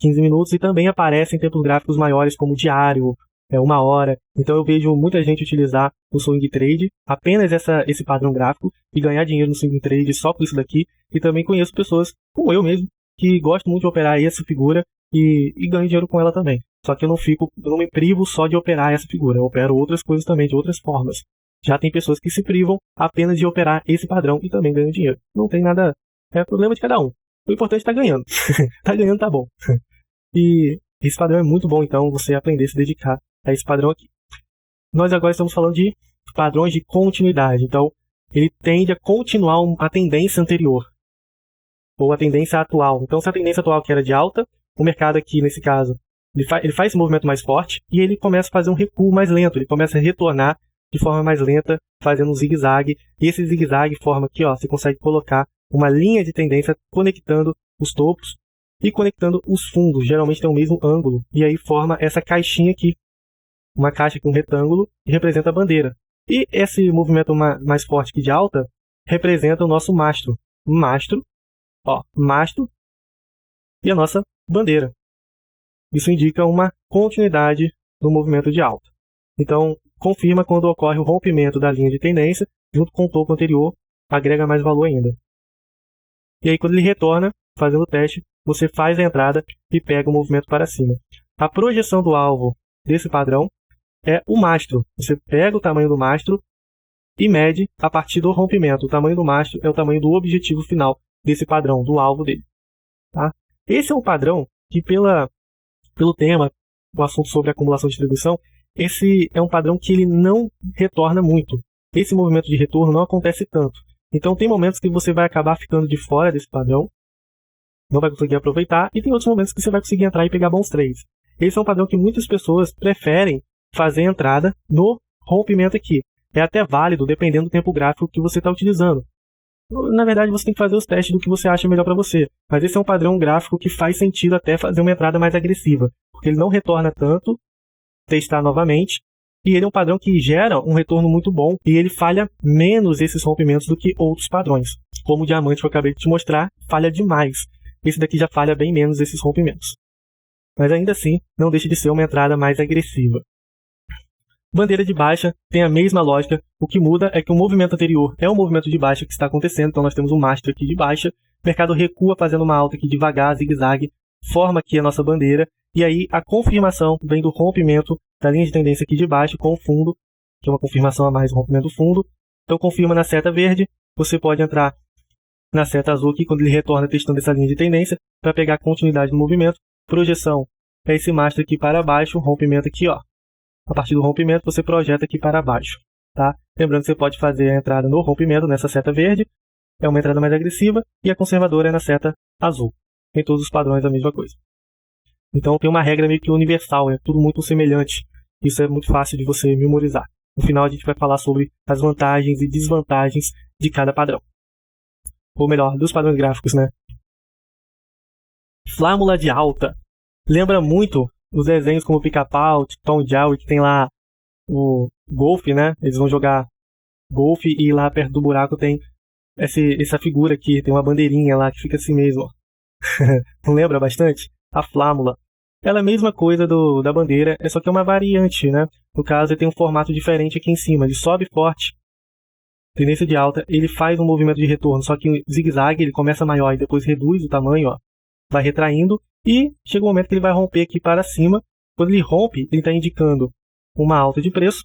15 minutos, e também aparece em tempos gráficos maiores, como diário, 1 hora. Então eu vejo muita gente utilizar o swing trade, apenas esse padrão gráfico, e ganhar dinheiro no swing trade só por isso daqui. E também conheço pessoas, como eu mesmo, que gostam muito de operar essa figura e ganho dinheiro com ela também. Só que eu não me privo só de operar essa figura, eu opero outras coisas também, de outras formas. Já tem pessoas que se privam apenas de operar esse padrão e também ganham dinheiro. Não tem nada, é problema de cada um. O importante é estar ganhando. Tá ganhando, tá bom. E esse padrão é muito bom, então, você aprender a se dedicar a esse padrão aqui. Nós agora estamos falando de padrões de continuidade. Então, ele tende a continuar a tendência anterior, ou a tendência atual. Então, se a tendência atual que era de alta, o mercado aqui, nesse caso, ele faz esse movimento mais forte e ele começa a fazer um recuo mais lento. Ele começa a retornar de forma mais lenta, fazendo um zigue-zague. E esse zigue-zague forma aqui, ó, você consegue colocar uma linha de tendência conectando os topos e conectando os fundos. Geralmente tem o mesmo ângulo. E aí forma essa caixinha aqui. Uma caixa com um retângulo que representa a bandeira. E esse movimento mais forte aqui de alta representa o nosso mastro. Mastro e a nossa bandeira. Isso indica uma continuidade do movimento de alta. Então, confirma quando ocorre o rompimento da linha de tendência, junto com o topo anterior, agrega mais valor ainda. E aí, quando ele retorna, fazendo o teste, você faz a entrada e pega o movimento para cima. A projeção do alvo desse padrão é o mastro. Você pega o tamanho do mastro e mede a partir do rompimento. O tamanho do mastro é o tamanho do objetivo final desse padrão, do alvo dele. Tá? Esse é um padrão que, pelo tema, o assunto sobre acumulação e distribuição, esse é um padrão que ele não retorna muito. Esse movimento de retorno não acontece tanto. Então tem momentos que você vai acabar ficando de fora desse padrão, não vai conseguir aproveitar, e tem outros momentos que você vai conseguir entrar e pegar bons trades. Esse é um padrão que muitas pessoas preferem fazer a entrada no rompimento aqui. É até válido dependendo do tempo gráfico que você está utilizando. Na verdade, você tem que fazer os testes do que você acha melhor para você. Mas esse é um padrão gráfico que faz sentido até fazer uma entrada mais agressiva, porque ele não retorna tanto, testar novamente, e ele é um padrão que gera um retorno muito bom, e ele falha menos esses rompimentos do que outros padrões. Como o diamante que eu acabei de te mostrar, falha demais. Esse daqui já falha bem menos esses rompimentos. Mas ainda assim, não deixa de ser uma entrada mais agressiva. Bandeira de baixa tem a mesma lógica, o que muda é que o movimento anterior é o movimento de baixa que está acontecendo, então nós temos um mastro aqui de baixa, o mercado recua fazendo uma alta aqui devagar, zigue-zague, forma aqui a nossa bandeira, e aí a confirmação vem do rompimento da linha de tendência aqui de baixo com o fundo, que é uma confirmação a mais do rompimento do fundo. Então confirma na seta verde, você pode entrar na seta azul aqui quando ele retorna testando essa linha de tendência para pegar continuidade do movimento. Projeção é esse mastro aqui para baixo, rompimento aqui, ó. A partir do rompimento, você projeta aqui para baixo. Tá? Lembrando que você pode fazer a entrada no rompimento nessa seta verde. É uma entrada mais agressiva. E a conservadora é na seta azul. Em todos os padrões a mesma coisa. Então tem uma regra meio que universal. É tudo muito semelhante. Isso é muito fácil de você memorizar. No final a gente vai falar sobre as vantagens e desvantagens de cada padrão. Ou melhor, dos padrões gráficos, né? Flâmula de alta. Lembra muito os desenhos como Pica-Pau, Tom e Jerry, que tem lá o golfe, né? Eles vão jogar golfe e lá perto do buraco tem essa figura aqui, tem uma bandeirinha lá que fica assim mesmo. Não lembra bastante? A flâmula. Ela é a mesma coisa da bandeira, é só que é uma variante, né? No caso, ele tem um formato diferente aqui em cima. Ele sobe forte, tendência de alta, ele faz um movimento de retorno, só que zigue-zague, ele começa maior e depois reduz o tamanho, ó. Vai retraindo e chega um momento que ele vai romper aqui para cima. Quando ele rompe, ele está indicando uma alta de preço.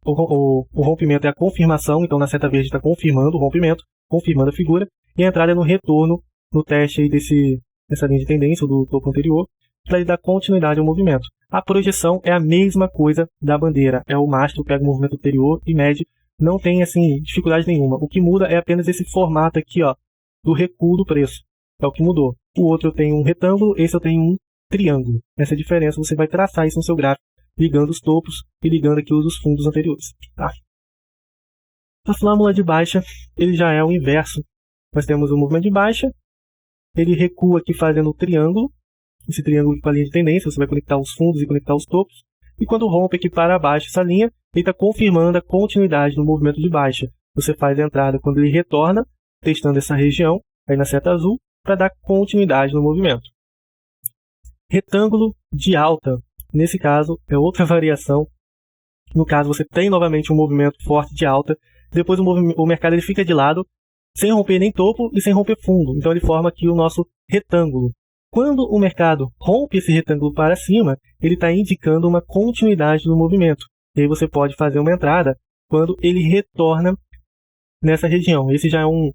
O rompimento é a confirmação, então na seta verde está confirmando o rompimento, confirmando a figura, e a entrada é no retorno, no teste aí dessa linha de tendência do topo anterior, para ele dar continuidade ao movimento. A projeção é a mesma coisa da bandeira, é o mastro pega o movimento anterior e mede, não tem assim dificuldade nenhuma. O que muda é apenas esse formato aqui, ó, do recuo do preço. É o que mudou. O outro eu tenho um retângulo, esse eu tenho um triângulo. Essa diferença você vai traçar isso no seu gráfico, ligando os topos e ligando aqui os fundos anteriores. Tá? A flâmula de baixa, ele já é o inverso. Nós temos o movimento de baixa, ele recua aqui fazendo o triângulo, esse triângulo com a linha de tendência, você vai conectar os fundos e conectar os topos, e quando rompe aqui para baixo essa linha, ele está confirmando a continuidade no movimento de baixa. Você faz a entrada quando ele retorna, testando essa região, aí na seta azul, para dar continuidade no movimento. Retângulo de alta. Nesse caso, é outra variação. No caso, você tem novamente um movimento forte de alta, depois o mercado ele fica de lado, sem romper nem topo e sem romper fundo. Então ele forma aqui o nosso retângulo. Quando o mercado rompe esse retângulo para cima, ele está indicando uma continuidade do movimento. E aí você pode fazer uma entrada quando ele retorna nessa região. Esse já é um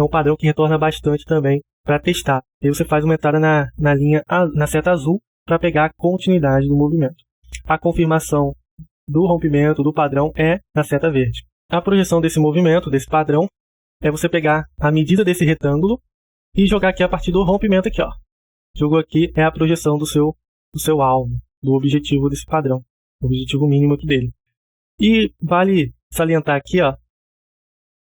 padrão que retorna bastante também para testar. E aí você faz uma entrada na seta azul para pegar a continuidade do movimento. A confirmação do rompimento do padrão é na seta verde. A projeção desse movimento, desse padrão, é você pegar a medida desse retângulo e jogar aqui a partir do rompimento aqui, ó. Jogou aqui é a projeção do seu alvo, do objetivo desse padrão, o objetivo mínimo aqui dele. E vale salientar aqui, ó,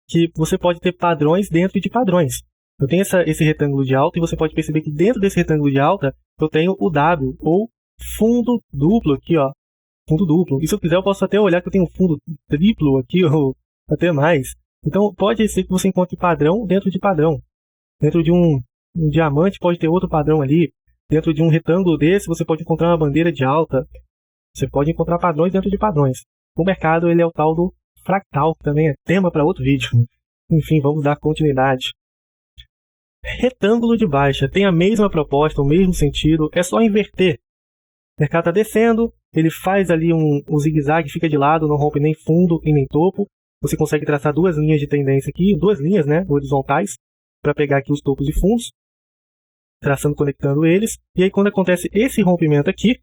que você pode ter padrões dentro de padrões. Eu tenho esse retângulo de alta e você pode perceber que dentro desse retângulo de alta eu tenho o W, ou fundo duplo aqui, ó. Fundo duplo. E se eu quiser eu posso até olhar que eu tenho um fundo triplo aqui, ou até mais. Então pode ser que você encontre padrão dentro de padrão. Dentro de um diamante pode ter outro padrão ali. Dentro de um retângulo desse você pode encontrar uma bandeira de alta. Você pode encontrar padrões dentro de padrões. O mercado ele é o tal do fractal, que também é tema para outro vídeo. Enfim, vamos dar continuidade. Retângulo de baixa tem a mesma proposta, o mesmo sentido, é só inverter. O mercado está descendo, ele faz ali um zigue-zague, fica de lado, não rompe nem fundo e nem topo. Você consegue traçar duas linhas de tendência aqui, duas linhas, né, horizontais, para pegar aqui os topos e fundos, traçando, conectando eles. E aí quando acontece esse rompimento aqui,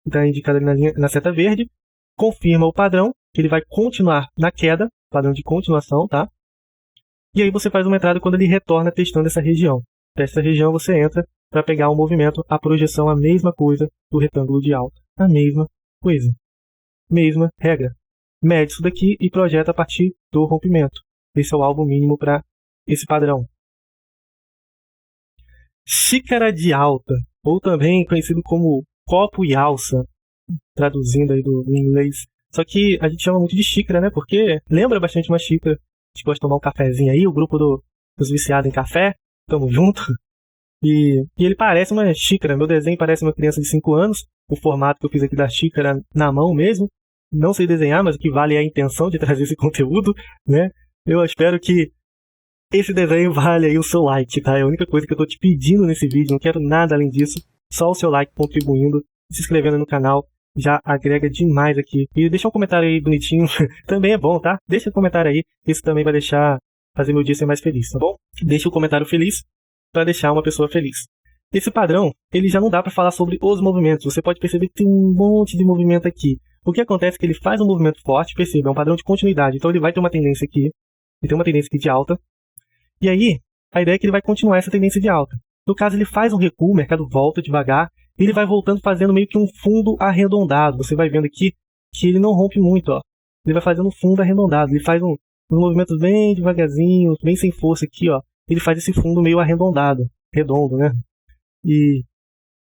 está indicado ali na seta verde, confirma o padrão, que ele vai continuar na queda, padrão de continuação, tá? E aí você faz uma entrada quando ele retorna testando essa região. Dessa região você entra para pegar o movimento, a projeção, a mesma coisa do retângulo de alta. A mesma coisa. Mesma regra. Mede isso daqui e projeta a partir do rompimento. Esse é o alvo mínimo para esse padrão. Xícara de alta, ou também conhecido como copo e alça, traduzindo aí do inglês. Só que a gente chama muito de xícara, né? Porque lembra bastante uma xícara. A gente gosta de tomar um cafezinho aí, o grupo dos viciados em café, tamo junto. E ele parece uma xícara, meu desenho parece uma criança de 5 anos, o formato que eu fiz aqui da xícara na mão mesmo. Não sei desenhar, mas o que vale é a intenção de trazer esse conteúdo, né? Eu espero que esse desenho vale aí o seu like, tá? É a única coisa que eu tô te pedindo nesse vídeo, não quero nada além disso, só o seu like contribuindo, se inscrevendo no canal. Já agrega demais aqui. E deixa um comentário aí bonitinho. Também é bom, tá? Deixa um comentário aí. Isso também vai fazer meu dia ser mais feliz, tá bom? Deixa um comentário feliz para deixar uma pessoa feliz. Esse padrão, ele já não dá para falar sobre os movimentos. Você pode perceber que tem um monte de movimento aqui. O que acontece é que ele faz um movimento forte, perceba, é um padrão de continuidade. Então ele vai ter uma tendência aqui. Ele tem uma tendência aqui de alta. E aí, a ideia é que ele vai continuar essa tendência de alta. No caso, ele faz um recuo, o mercado volta devagar. Ele vai voltando fazendo meio que um fundo arredondado. Você vai vendo aqui que ele não rompe muito, ó. Ele vai fazendo um fundo arredondado. Ele faz uns movimentos bem devagarzinho, bem sem força aqui, ó. Ele faz esse fundo meio arredondado, redondo, né? E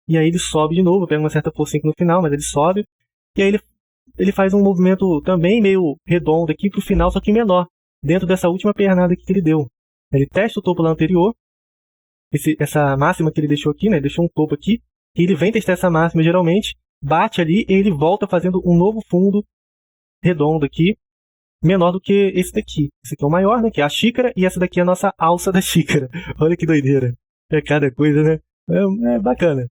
aí ele sobe de novo, pega uma certa força aqui no final, mas ele sobe. E aí ele faz um movimento também meio redondo aqui pro final, só que menor, dentro dessa última pernada aqui que ele deu. Ele testa o topo lá anterior, essa máxima que ele deixou aqui, né? Ele deixou um topo aqui. E ele vem testar essa máxima geralmente, bate ali e ele volta fazendo um novo fundo redondo aqui, menor do que esse daqui. Esse aqui é o maior, né? Que é a xícara, e essa daqui é a nossa alça da xícara. Olha que doideira. É cada coisa, né? É bacana.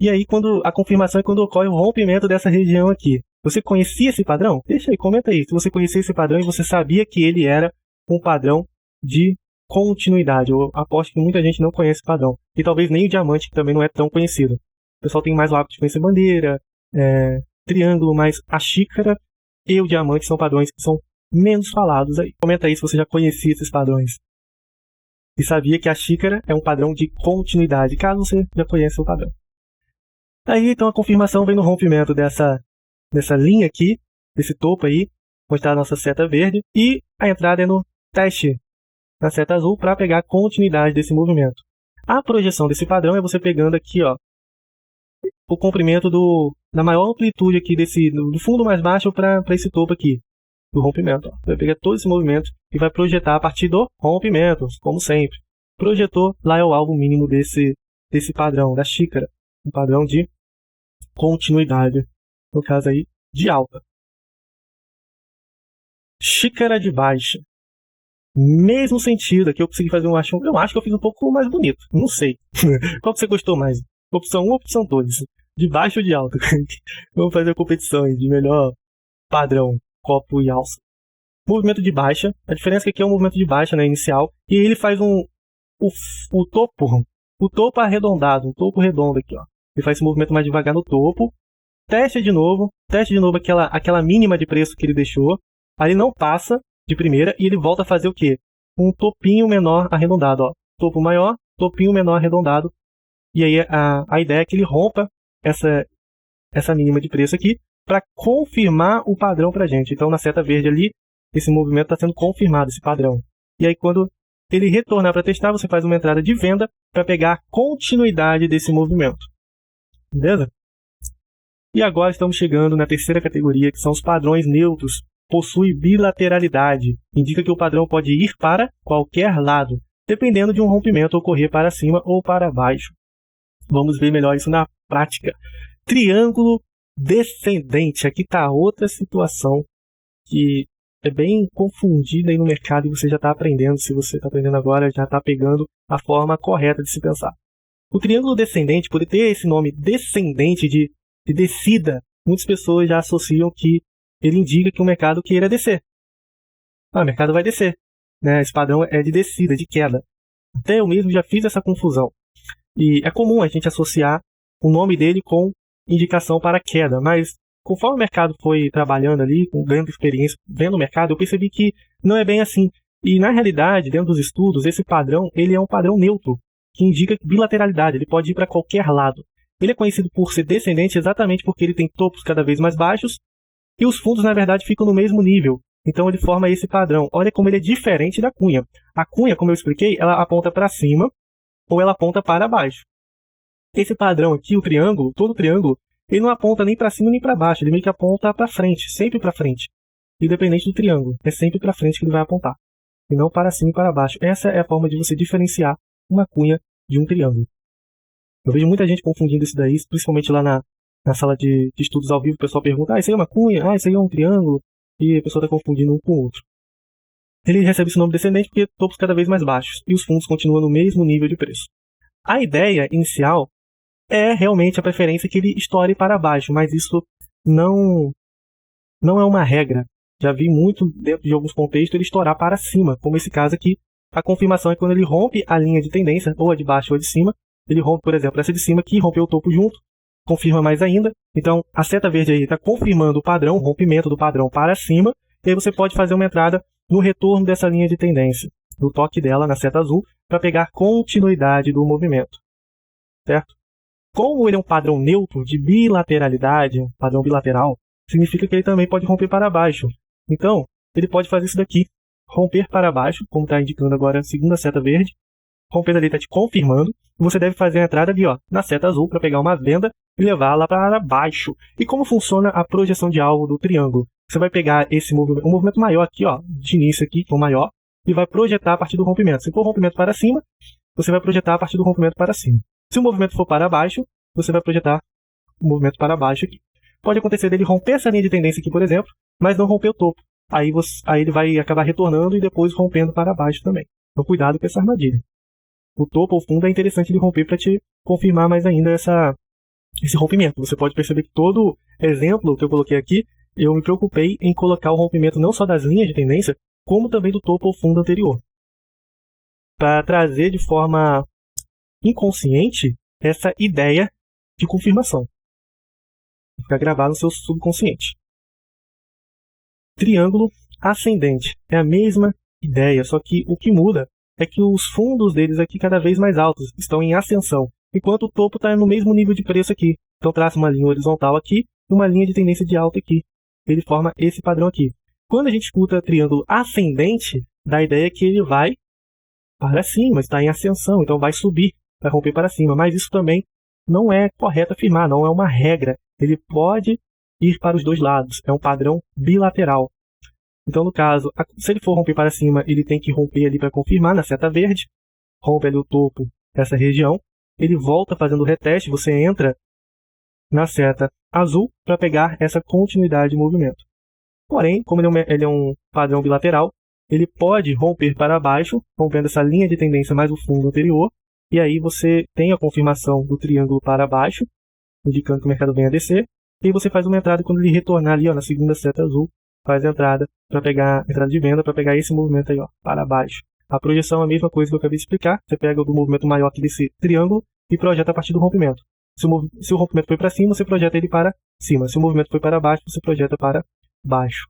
E aí a confirmação é quando ocorre o rompimento dessa região aqui. Você conhecia esse padrão? Deixa aí, comenta aí. Se você conhecia esse padrão e você sabia que ele era um padrão de continuidade. Eu aposto que muita gente não conhece esse padrão. E talvez nem o diamante, que também não é tão conhecido. O pessoal tem mais o hábito de conhecer bandeira, triângulo, mas a xícara e o diamante são padrões que são menos falados aí. Comenta aí se você já conhecia esses padrões. E sabia que a xícara é um padrão de continuidade, caso você já conheça o padrão. Aí então a confirmação vem no rompimento dessa linha aqui, desse topo aí, onde está a nossa seta verde. E a entrada é no teste, na seta azul, para pegar a continuidade desse movimento. A projeção desse padrão é você pegando aqui, ó, o comprimento da maior amplitude aqui do fundo mais baixo para esse topo aqui, do rompimento. Ó. Vai pegar todo esse movimento e vai projetar a partir do rompimento, como sempre. Projetou, lá é o alvo mínimo desse padrão, da xícara. Um padrão de continuidade, no caso aí, de alta. Xícara de baixa. Mesmo sentido, aqui eu consegui fazer eu acho que eu fiz um pouco mais bonito, não sei. Qual que você gostou mais? Opção 1 ou opção 2? De baixo ou de alto? Vamos fazer a competição aí de melhor padrão, copo e alça. Movimento de baixa, a diferença é que aqui é um movimento de baixa, né, inicial, e ele faz o topo arredondado, um topo redondo aqui, ó. Ele faz esse movimento mais devagar no topo, teste de novo aquela mínima de preço que ele deixou, aí ele não passa de primeira e ele volta a fazer o quê? Um topinho menor arredondado, ó. Topo maior, topinho menor arredondado, e aí a ideia é que ele rompa essa mínima de preço aqui para confirmar o padrão para a gente. Então na seta verde ali, esse movimento está sendo confirmado, esse padrão. E aí quando ele retornar para testar, você faz uma entrada de venda para pegar a continuidade desse movimento. Beleza? E agora estamos chegando na terceira categoria, que são os padrões neutros. Possui bilateralidade. Indica que o padrão pode ir para qualquer lado, dependendo de um rompimento ocorrer para cima ou para baixo. Vamos ver melhor isso na prática. Triângulo descendente. Aqui está outra situação que é bem confundida aí no mercado e você já está aprendendo. Se você está aprendendo agora, já está pegando a forma correta de se pensar. O triângulo descendente, por ter esse nome descendente de descida, muitas pessoas já associam que ele indica que o mercado queira descer. O mercado vai descer, né? Esse padrão é de descida, de queda. Até eu mesmo já fiz essa confusão. E é comum a gente associar o nome dele com indicação para queda, mas conforme o mercado foi trabalhando ali, ganhando experiência, vendo o mercado, eu percebi que não é bem assim. E na realidade, dentro dos estudos, esse padrão ele é um padrão neutro, que indica bilateralidade, ele pode ir para qualquer lado. Ele é conhecido por ser descendente exatamente porque ele tem topos cada vez mais baixos e os fundos, na verdade, ficam no mesmo nível. Então ele forma esse padrão. Olha como ele é diferente da cunha. A cunha, como eu expliquei, ela aponta para cima ou ela aponta para baixo. Esse padrão aqui, o triângulo, todo triângulo, ele não aponta nem para cima nem para baixo, ele meio que aponta para frente, sempre para frente. Independente do triângulo, é sempre para frente que ele vai apontar, e não para cima e para baixo. Essa é a forma de você diferenciar uma cunha de um triângulo. Eu vejo muita gente confundindo isso daí, principalmente lá na sala de estudos ao vivo, o pessoal pergunta, isso aí é uma cunha? Isso aí é um triângulo? E a pessoa está confundindo um com o outro. Ele recebe esse nome descendente porque topos cada vez mais baixos, e os fundos continuam no mesmo nível de preço. A ideia inicial é realmente a preferência que ele estoure para baixo, mas isso não é uma regra. Já vi muito dentro de alguns contextos ele estourar para cima, como esse caso aqui. A confirmação é quando ele rompe a linha de tendência, ou a de baixo ou a de cima. Ele rompe, por exemplo, essa de cima aqui, rompeu o topo junto, confirma mais ainda. Então, a seta verde aí está confirmando o padrão, o rompimento do padrão para cima, e aí você pode fazer uma entrada no retorno dessa linha de tendência, no toque dela na seta azul, para pegar continuidade do movimento. Certo? Como ele é um padrão neutro de bilateralidade, padrão bilateral, significa que ele também pode romper para baixo. Então, ele pode fazer isso daqui, romper para baixo, como está indicando agora a segunda seta verde. Rompendo ali está te confirmando. Você deve fazer a entrada ali, ó, na seta azul para pegar uma venda e levá-la para baixo. E como funciona a projeção de alvo do triângulo? Você vai pegar esse movimento, um movimento maior aqui, ó, de início aqui, que é o maior, e vai projetar a partir do rompimento. Se for o rompimento para cima, você vai projetar a partir do rompimento para cima. Se o movimento for para baixo, você vai projetar o movimento para baixo aqui. Pode acontecer dele romper essa linha de tendência aqui, por exemplo, mas não romper o topo. Aí ele vai acabar retornando e depois rompendo para baixo também. Então cuidado com essa armadilha. O topo ou fundo é interessante de romper para te confirmar mais ainda esse rompimento. Você pode perceber que todo exemplo que eu coloquei aqui, eu me preocupei em colocar o rompimento não só das linhas de tendência, como também do topo ou fundo anterior. Para trazer de forma inconsciente essa ideia de confirmação. Fica gravado no seu subconsciente. Triângulo ascendente. É a mesma ideia, só que o que muda é que os fundos deles aqui cada vez mais altos, estão em ascensão, enquanto o topo está no mesmo nível de preço aqui. Então traça uma linha horizontal aqui e uma linha de tendência de alta aqui. Ele forma esse padrão aqui. Quando a gente escuta triângulo ascendente, dá a ideia que ele vai para cima, está em ascensão, então vai subir, vai romper para cima. Mas isso também não é correto afirmar, não é uma regra. Ele pode ir para os dois lados, é um padrão bilateral. Então, no caso, se ele for romper para cima, ele tem que romper ali para confirmar na seta verde, rompe ali o topo dessa região, ele volta fazendo o reteste, você entra na seta azul para pegar essa continuidade de movimento. Porém, como ele é um padrão bilateral, ele pode romper para baixo, rompendo essa linha de tendência mais o fundo anterior, e aí você tem a confirmação do triângulo para baixo, indicando que o mercado vem a descer, e você faz uma entrada quando ele retornar ali, ó, na segunda seta azul, faz a entrada para pegar entrada de venda para pegar esse movimento aí, ó, para baixo. A projeção é a mesma coisa que eu acabei de explicar. Você pega o movimento maior aqui desse triângulo e projeta a partir do rompimento. Se o rompimento foi para cima, você projeta ele para cima. Se o movimento foi para baixo, você projeta para baixo.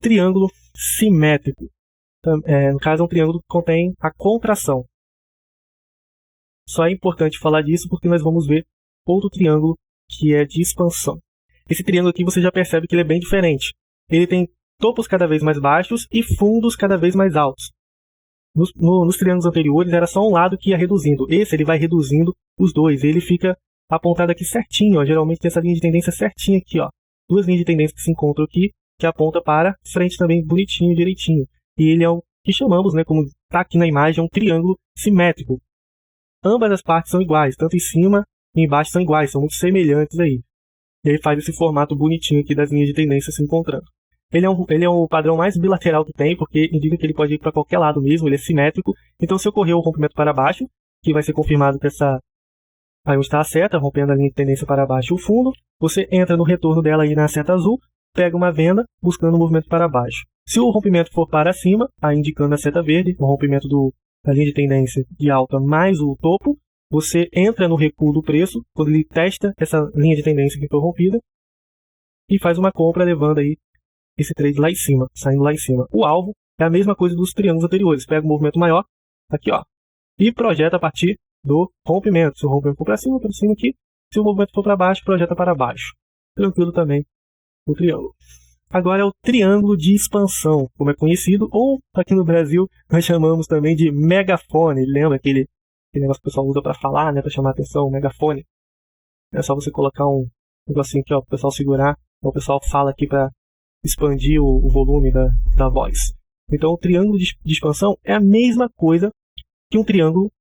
Triângulo simétrico. No caso, é um triângulo que contém a contração. Só é importante falar disso porque nós vamos ver outro triângulo que é de expansão. Esse triângulo aqui você já percebe que ele é bem diferente. Ele tem topos cada vez mais baixos e fundos cada vez mais altos. Nos triângulos anteriores era só um lado que ia reduzindo. Esse ele vai reduzindo os dois. Ele fica apontado aqui certinho. Ó. Geralmente tem essa linha de tendência certinha aqui. Ó. Duas linhas de tendência que se encontram aqui, que aponta para frente também bonitinho, direitinho. E ele é o que chamamos, né, como está aqui na imagem, um triângulo simétrico. Ambas as partes são iguais, tanto em cima e embaixo são iguais, são muito semelhantes aí. E aí faz esse formato bonitinho aqui das linhas de tendência se encontrando. Ele é o padrão mais bilateral que tem, porque indica que ele pode ir para qualquer lado mesmo, ele é simétrico. Então se ocorrer o rompimento para baixo, que vai ser confirmado com essa... Aí onde está a seta, rompendo a linha de tendência para baixo o fundo, você entra no retorno dela aí na seta azul, pega uma venda, buscando o movimento para baixo. Se o rompimento for para cima, aí indicando a seta verde, o rompimento da linha de tendência de alta mais o topo, você entra no recuo do preço, quando ele testa essa linha de tendência que foi rompida, e faz uma compra levando aí esse trade lá em cima, saindo lá em cima. O alvo é a mesma coisa dos triângulos anteriores. Pega um movimento maior, aqui ó, e projeta a partir do rompimento. Se o rompimento for para cima aqui. Se o movimento for para baixo, projeta para baixo. Tranquilo também o triângulo. Agora é o triângulo de expansão, como é conhecido, ou aqui no Brasil nós chamamos também de megafone. Lembra aquele negócio que o pessoal usa para falar, né, para chamar a atenção, megafone? É só você colocar um negocinho aqui, ó, para o pessoal segurar. O pessoal fala aqui para expandir o volume da voz. Então o triângulo de expansão é a mesma coisa que um triângulo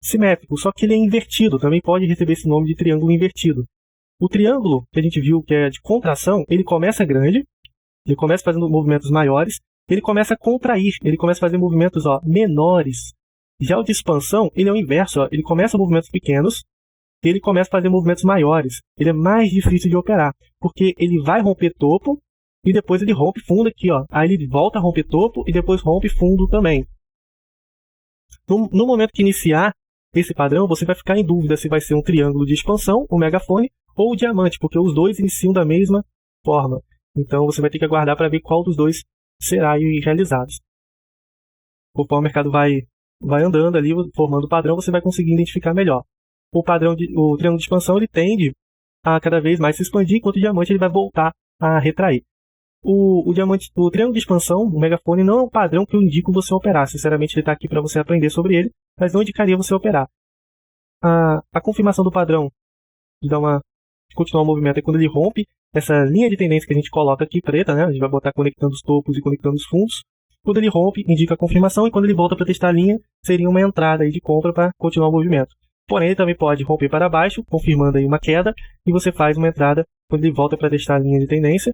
simétrico, só que ele é invertido, também pode receber esse nome de triângulo invertido. O triângulo que a gente viu que é de contração, ele começa grande, ele começa fazendo movimentos maiores, ele começa a contrair, ele começa a fazer movimentos menores. Já o de expansão, ele é o inverso, ele começa movimentos pequenos, ele começa a fazer movimentos maiores. Ele é mais difícil de operar, porque ele vai romper topo, e depois ele rompe fundo aqui, ó. Aí ele volta a romper topo e depois rompe fundo também. No momento que iniciar esse padrão, você vai ficar em dúvida se vai ser um triângulo de expansão, o megafone, ou o diamante, porque os dois iniciam da mesma forma. Então você vai ter que aguardar para ver qual dos dois será realizado. Conforme o mercado vai andando ali, formando o padrão, você vai conseguir identificar melhor. O triângulo de expansão ele tende a cada vez mais se expandir, enquanto o diamante ele vai voltar a retrair. O triângulo de expansão, o megafone, não é um padrão que eu indico você operar. Sinceramente, ele está aqui para você aprender sobre ele, mas não indicaria você operar. A confirmação do padrão de continuar o movimento é quando ele rompe essa linha de tendência que a gente coloca aqui preta, né? A gente vai botar conectando os topos e conectando os fundos. Quando ele rompe, indica a confirmação, e quando ele volta para testar a linha, seria uma entrada aí de compra para continuar o movimento. Porém, ele também pode romper para baixo, confirmando aí uma queda, e você faz uma entrada quando ele volta para testar a linha de tendência,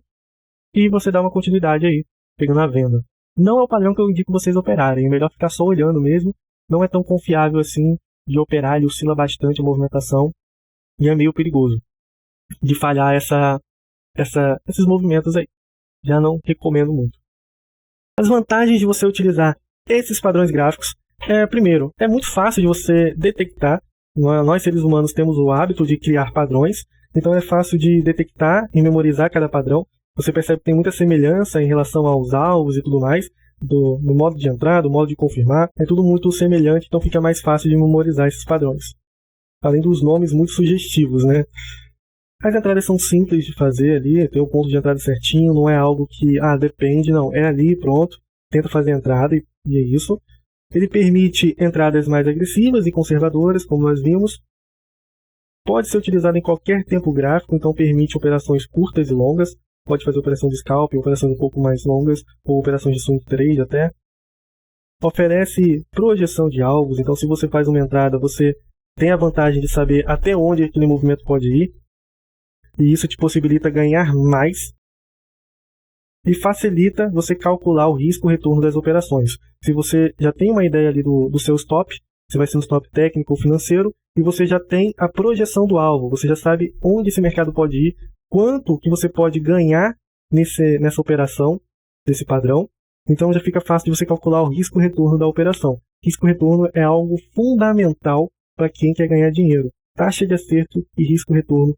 e você dá uma continuidade aí, pegando a venda. Não é o padrão que eu indico vocês operarem, é melhor ficar só olhando mesmo, não é tão confiável assim de operar, ele oscila bastante a movimentação, e é meio perigoso de falhar esses movimentos aí. Já não recomendo muito. As vantagens de você utilizar esses padrões gráficos primeiro, é muito fácil de você detectar. Nós seres humanos temos o hábito de criar padrões, então é fácil de detectar e memorizar cada padrão. Você percebe que tem muita semelhança em relação aos alvos e tudo mais, no modo de entrar, do modo de confirmar, é tudo muito semelhante, então fica mais fácil de memorizar esses padrões. Além dos nomes muito sugestivos, né? As entradas são simples de fazer ali, tem o ponto de entrada certinho, não é algo que, depende, não, é ali, pronto, tenta fazer a entrada e é isso. Ele permite entradas mais agressivas e conservadoras, como nós vimos. Pode ser utilizado em qualquer tempo gráfico, então permite operações curtas e longas. Pode fazer operação de scalp, operações um pouco mais longas, ou operações de swing trade até. Oferece projeção de alvos, então se você faz uma entrada, você tem a vantagem de saber até onde aquele movimento pode ir, e isso te possibilita ganhar mais e facilita você calcular o risco-retorno das operações. Se você já tem uma ideia ali do seu stop, se vai ser um stop técnico ou financeiro, e você já tem a projeção do alvo, você já sabe onde esse mercado pode ir, quanto que você pode ganhar nessa operação, desse padrão, então já fica fácil de você calcular o risco-retorno da operação. Risco-retorno é algo fundamental para quem quer ganhar dinheiro. Taxa de acerto e risco-retorno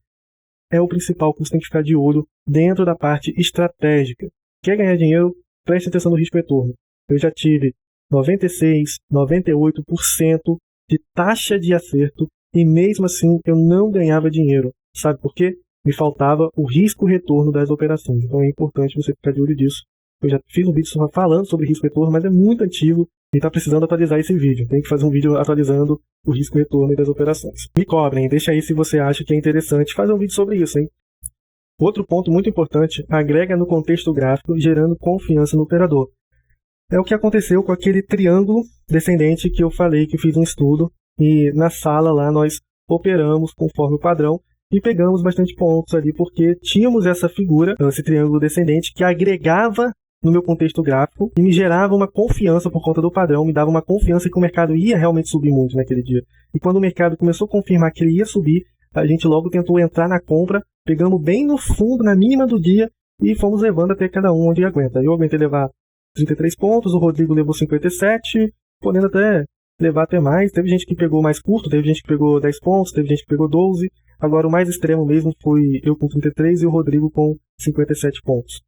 é o principal que você tem que ficar de olho dentro da parte estratégica. Quer ganhar dinheiro? Preste atenção no risco-retorno. Eu já tive 96%, 98% de taxa de acerto e mesmo assim eu não ganhava dinheiro. Sabe por quê? Me faltava o risco-retorno das operações. Então é importante você ficar de olho disso. Eu já fiz um vídeo só falando sobre risco-retorno, mas é muito antigo e está precisando atualizar esse vídeo. Tem que fazer um vídeo atualizando o risco-retorno das operações. Me cobrem, deixa aí se você acha que é interessante fazer um vídeo sobre isso, hein? Outro ponto muito importante, agrega no contexto gráfico, gerando confiança no operador. É o que aconteceu com aquele triângulo descendente que eu falei, que eu fiz um estudo, e na sala lá nós operamos conforme o padrão e pegamos bastante pontos ali, porque tínhamos essa figura, esse triângulo descendente, que agregava no meu contexto gráfico e me gerava uma confiança por conta do padrão, me dava uma confiança que o mercado ia realmente subir muito naquele dia. E quando o mercado começou a confirmar que ele ia subir, a gente logo tentou entrar na compra, pegamos bem no fundo, na mínima do dia, e fomos levando até cada um onde aguenta. Eu aguentei levar 33 pontos, o Rodrigo levou 57, podendo até levar até mais. Teve gente que pegou mais curto, teve gente que pegou 10 pontos, teve gente que pegou 12. Agora o mais extremo mesmo foi eu com 33 e o Rodrigo com 57 pontos.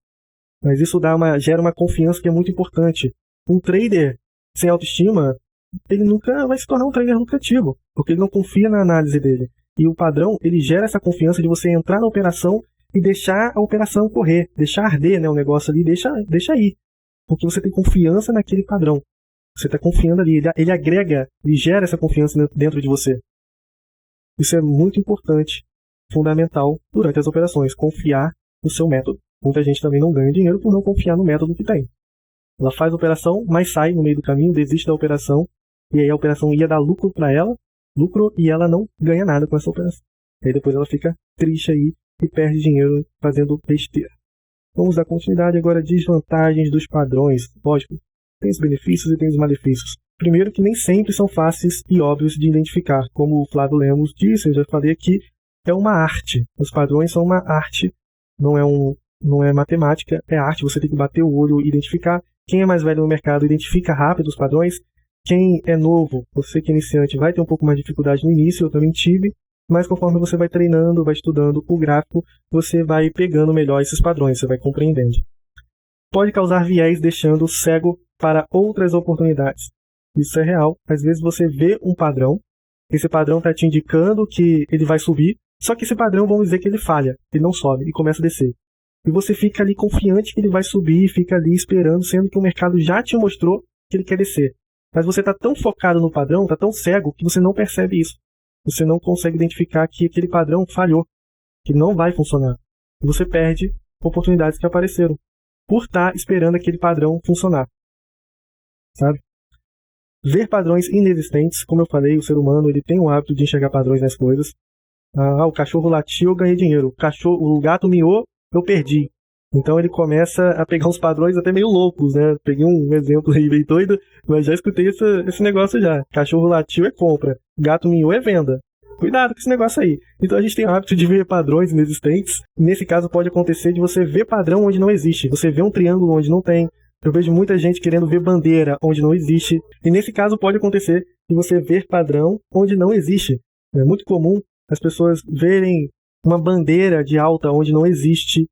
Mas isso gera uma confiança que é muito importante. Um trader sem autoestima, ele nunca vai se tornar um trader lucrativo, porque ele não confia na análise dele. E o padrão, ele gera essa confiança de você entrar na operação e deixar a operação correr, deixar arder, né, o negócio ali, deixa ir. Porque você tem confiança naquele padrão. Você está confiando ali, ele agrega, ele gera essa confiança dentro de você. Isso é muito importante, fundamental durante as operações, confiar no seu método. Muita gente também não ganha dinheiro por não confiar no método que tem. Ela faz a operação, mas sai no meio do caminho, desiste da operação, e aí a operação ia dar lucro para ela, e ela não ganha nada com essa operação. E aí depois ela fica triste aí e perde dinheiro fazendo besteira. Vamos dar continuidade agora a desvantagens dos padrões. Lógico, tem os benefícios e tem os malefícios. Primeiro que nem sempre são fáceis e óbvios de identificar. Como o Flávio Lemos disse, eu já falei aqui, é uma arte. Os padrões são uma arte, não é matemática, é arte. Você tem que bater o olho e identificar. Quem é mais velho no mercado identifica rápido os padrões. Quem é novo, você que é iniciante, vai ter um pouco mais de dificuldade no início, eu também tive. Mas conforme você vai treinando, vai estudando o gráfico, você vai pegando melhor esses padrões, você vai compreendendo. Pode causar viés deixando cego para outras oportunidades. Isso é real. Às vezes você vê um padrão, esse padrão está te indicando que ele vai subir, só que esse padrão, vamos dizer que ele falha, ele não sobe e começa a descer. E você fica ali confiante que ele vai subir, fica ali esperando, sendo que o mercado já te mostrou que ele quer descer. Mas você está tão focado no padrão, está tão cego, que você não percebe isso. Você não consegue identificar que aquele padrão falhou, que não vai funcionar. E você perde oportunidades que apareceram por estar esperando aquele padrão funcionar. Sabe? Ver padrões inexistentes, como eu falei, o ser humano ele tem o hábito de enxergar padrões nas coisas. O cachorro latiu, eu ganhei dinheiro. O gato miou, eu perdi. Então ele começa a pegar uns padrões até meio loucos, né? Peguei um exemplo aí meio doido, mas já escutei esse negócio já. Cachorro latiu é compra, gato miou é venda. Cuidado com esse negócio aí. Então a gente tem o hábito de ver padrões inexistentes. Nesse caso pode acontecer de você ver padrão onde não existe. Você vê um triângulo onde não tem. Eu vejo muita gente querendo ver bandeira onde não existe. E nesse caso pode acontecer de você ver padrão onde não existe. É muito comum as pessoas verem uma bandeira de alta onde não existe,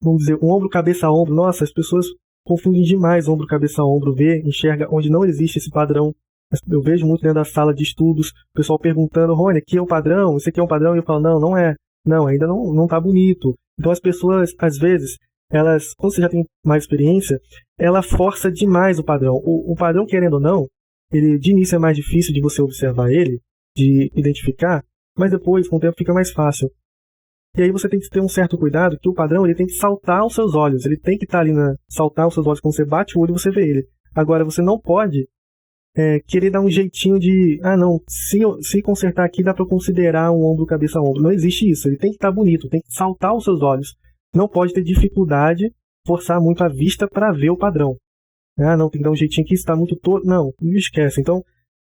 vamos dizer, um ombro, cabeça, ombro. Nossa, as pessoas confundem demais ombro, cabeça, ombro. Enxerga onde não existe esse padrão. Eu vejo muito dentro da sala de estudos, o pessoal perguntando, Rony, aqui é o padrão, esse aqui é um padrão, e eu falo, não é. Não, ainda não tá bonito. Então as pessoas, às vezes, quando você já tem mais experiência, ela força demais o padrão. O padrão, querendo ou não, ele de início é mais difícil de você observar ele, de identificar, mas depois, com o tempo, fica mais fácil. E aí você tem que ter um certo cuidado, que o padrão ele tem que saltar aos seus olhos, ele tem que estar ali saltar aos seus olhos, quando você bate o olho você vê ele. Agora, você não pode querer dar um jeitinho de, não, se consertar aqui dá para considerar um ombro, cabeça, ombro. Não existe isso, ele tem que estar bonito, tem que saltar os seus olhos. Não pode ter dificuldade, forçar muito a vista para ver o padrão. Não, tem que dar um jeitinho aqui, está muito torto. Não esquece. Então,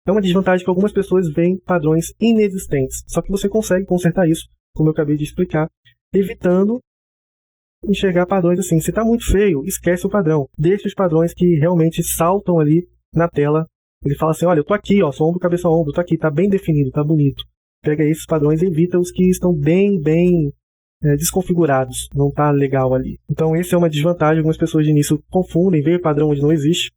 é uma desvantagem que algumas pessoas veem padrões inexistentes. Só que você consegue consertar isso, como eu acabei de explicar, evitando enxergar padrões assim. Se está muito feio, esquece o padrão. Deixa os padrões que realmente saltam ali na tela. Ele fala assim, olha, eu tô aqui, ó, sou ombro, cabeça, ombro, tô aqui, tá bem definido, tá bonito. Pega esses padrões e evita os que estão bem desconfigurados, não tá legal ali. Então essa é uma desvantagem, algumas pessoas de início confundem, veem padrão onde não existe.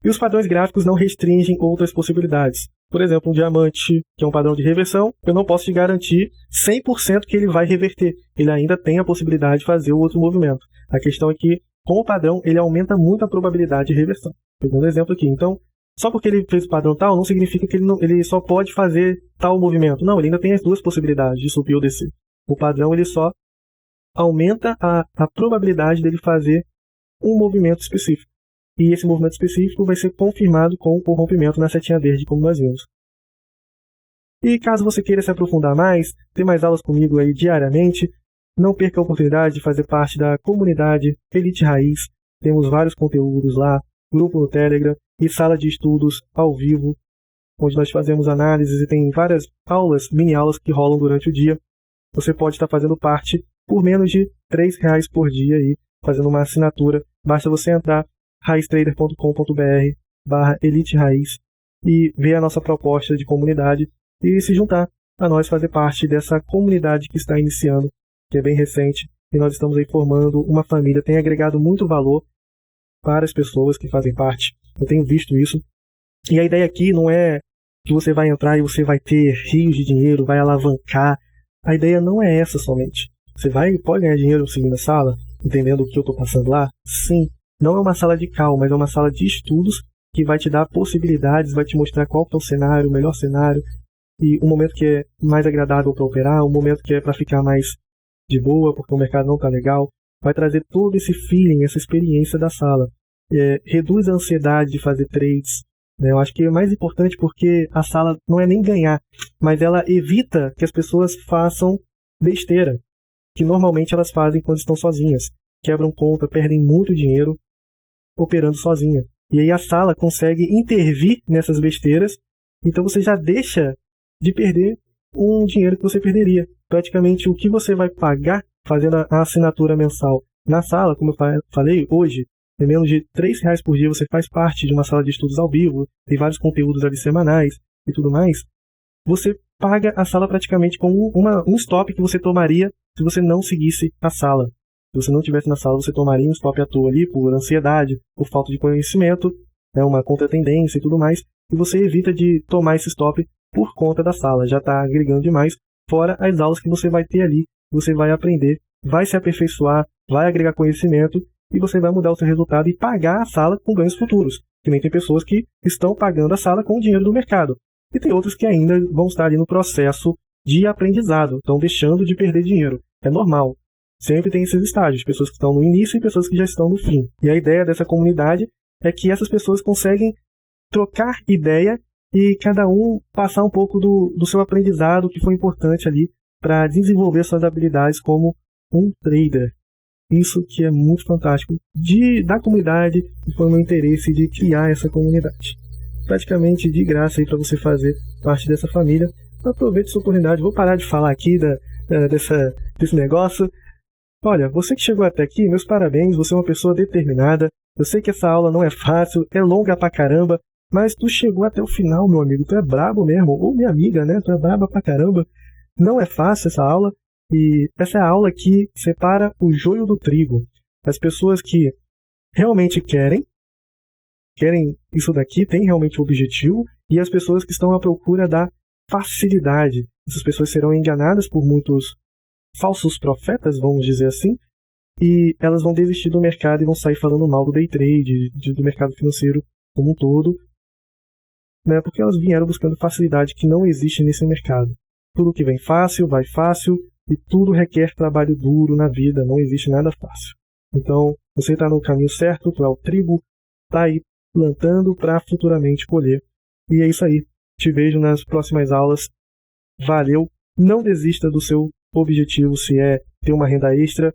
E os padrões gráficos não restringem outras possibilidades. Por exemplo, um diamante, que é um padrão de reversão, eu não posso te garantir 100% que ele vai reverter. Ele ainda tem a possibilidade de fazer o outro movimento. A questão é que, com o padrão, ele aumenta muito a probabilidade de reversão. Pegando exemplo aqui. Então, só porque ele fez o padrão tal, não significa que ele só pode fazer tal movimento. Não, ele ainda tem as duas possibilidades, de subir ou descer. O padrão, ele só aumenta a probabilidade dele fazer um movimento específico. E esse movimento específico vai ser confirmado com o rompimento na setinha verde, como nós vimos. E caso você queira se aprofundar mais, ter mais aulas comigo aí diariamente, não perca a oportunidade de fazer parte da comunidade Elite Raiz. Temos vários conteúdos lá, grupo no Telegram e sala de estudos ao vivo, onde nós fazemos análises e tem várias aulas, mini aulas que rolam durante o dia. Você pode estar fazendo parte por menos de R$3 por dia aí, fazendo uma assinatura. Basta você entrar raiztrader.com.br/Elite Raiz e ver a nossa proposta de comunidade e se juntar a nós, fazer parte dessa comunidade que está iniciando, que é bem recente, e nós estamos aí formando uma família, tem agregado muito valor para as pessoas que fazem parte. Eu tenho visto isso. E a ideia aqui não é que você vai entrar e você vai ter rios de dinheiro, vai alavancar. A ideia não é essa somente. Você pode ganhar dinheiro seguindo a sala, entendendo o que eu estou passando lá? Sim. Não é uma sala de cal, mas é uma sala de estudos que vai te dar possibilidades, vai te mostrar qual que é o cenário, o melhor cenário, e um momento que é mais agradável para operar, um momento que é para ficar mais de boa, porque o mercado não está legal. Vai trazer todo esse feeling, essa experiência da sala. Reduz a ansiedade de fazer trades. Né? Eu acho que é mais importante porque a sala não é nem ganhar, mas ela evita que as pessoas façam besteira, que normalmente elas fazem quando estão sozinhas. Quebram conta, perdem muito dinheiro operando sozinha. E aí a sala consegue intervir nessas besteiras, então você já deixa de perder um dinheiro que você perderia. Praticamente o que você vai pagar fazendo a assinatura mensal na sala, como eu falei, hoje, em menos de R$3 por dia você faz parte de uma sala de estudos ao vivo, tem vários conteúdos ali semanais e tudo mais. Você paga a sala praticamente com um stop que você tomaria se você não seguisse a sala. Se você não estivesse na sala, você tomaria um stop à toa ali por ansiedade, por falta de conhecimento, né, uma contratendência e tudo mais, e você evita de tomar esse stop por conta da sala, já está agregando demais, fora as aulas que você vai ter ali, você vai aprender, vai se aperfeiçoar, vai agregar conhecimento, e você vai mudar o seu resultado e pagar a sala com ganhos futuros. Que nem tem pessoas que estão pagando a sala com o dinheiro do mercado, e tem outras que ainda vão estar ali no processo de aprendizado, estão deixando de perder dinheiro. É normal. Sempre tem esses estágios, pessoas que estão no início e pessoas que já estão no fim. E a ideia dessa comunidade é que essas pessoas conseguem trocar ideia e cada um passar um pouco do seu aprendizado que foi importante ali para desenvolver suas habilidades como um trader. Isso que é muito fantástico da comunidade e foi o meu interesse de criar essa comunidade. Praticamente de graça aí para você fazer parte dessa família. Aproveite essa oportunidade. Vou parar de falar aqui desse negócio. Olha, você que chegou até aqui, meus parabéns, você é uma pessoa determinada. Eu sei que essa aula não é fácil, é longa pra caramba, mas tu chegou até o final, meu amigo. Tu é brabo mesmo, ou minha amiga, né? Tu é braba pra caramba. Não é fácil essa aula, e essa é a aula que separa o joio do trigo. As pessoas que realmente querem isso daqui, têm realmente o objetivo, e as pessoas que estão à procura da facilidade. Essas pessoas serão enganadas por muitos falsos profetas, vamos dizer assim, e elas vão desistir do mercado e vão sair falando mal do day trade, do mercado financeiro como um todo, né, porque elas vieram buscando facilidade que não existe nesse mercado. Tudo que vem fácil, vai fácil, e tudo requer trabalho duro na vida, não existe nada fácil. Então, você está no caminho certo, tu é o trigo, tá aí plantando para futuramente colher. E é isso aí. Te vejo nas próximas aulas. Valeu! Não desista do seu objetivo, se é ter uma renda extra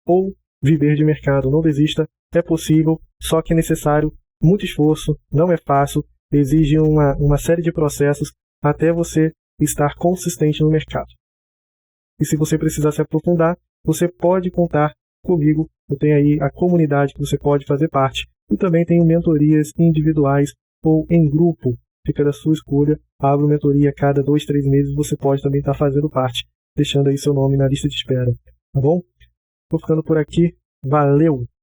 ou viver de mercado. Não desista, é possível, só que é necessário muito esforço, não é fácil, exige uma série de processos até você estar consistente no mercado. E se você precisar se aprofundar, você pode contar comigo. Eu tenho aí a comunidade que você pode fazer parte. E também tenho mentorias individuais ou em grupo. Fica da sua escolha. Abro mentoria a cada 2, 3 meses. Você pode também estar fazendo parte, deixando aí seu nome na lista de espera. Tá bom? Tô ficando por aqui. Valeu!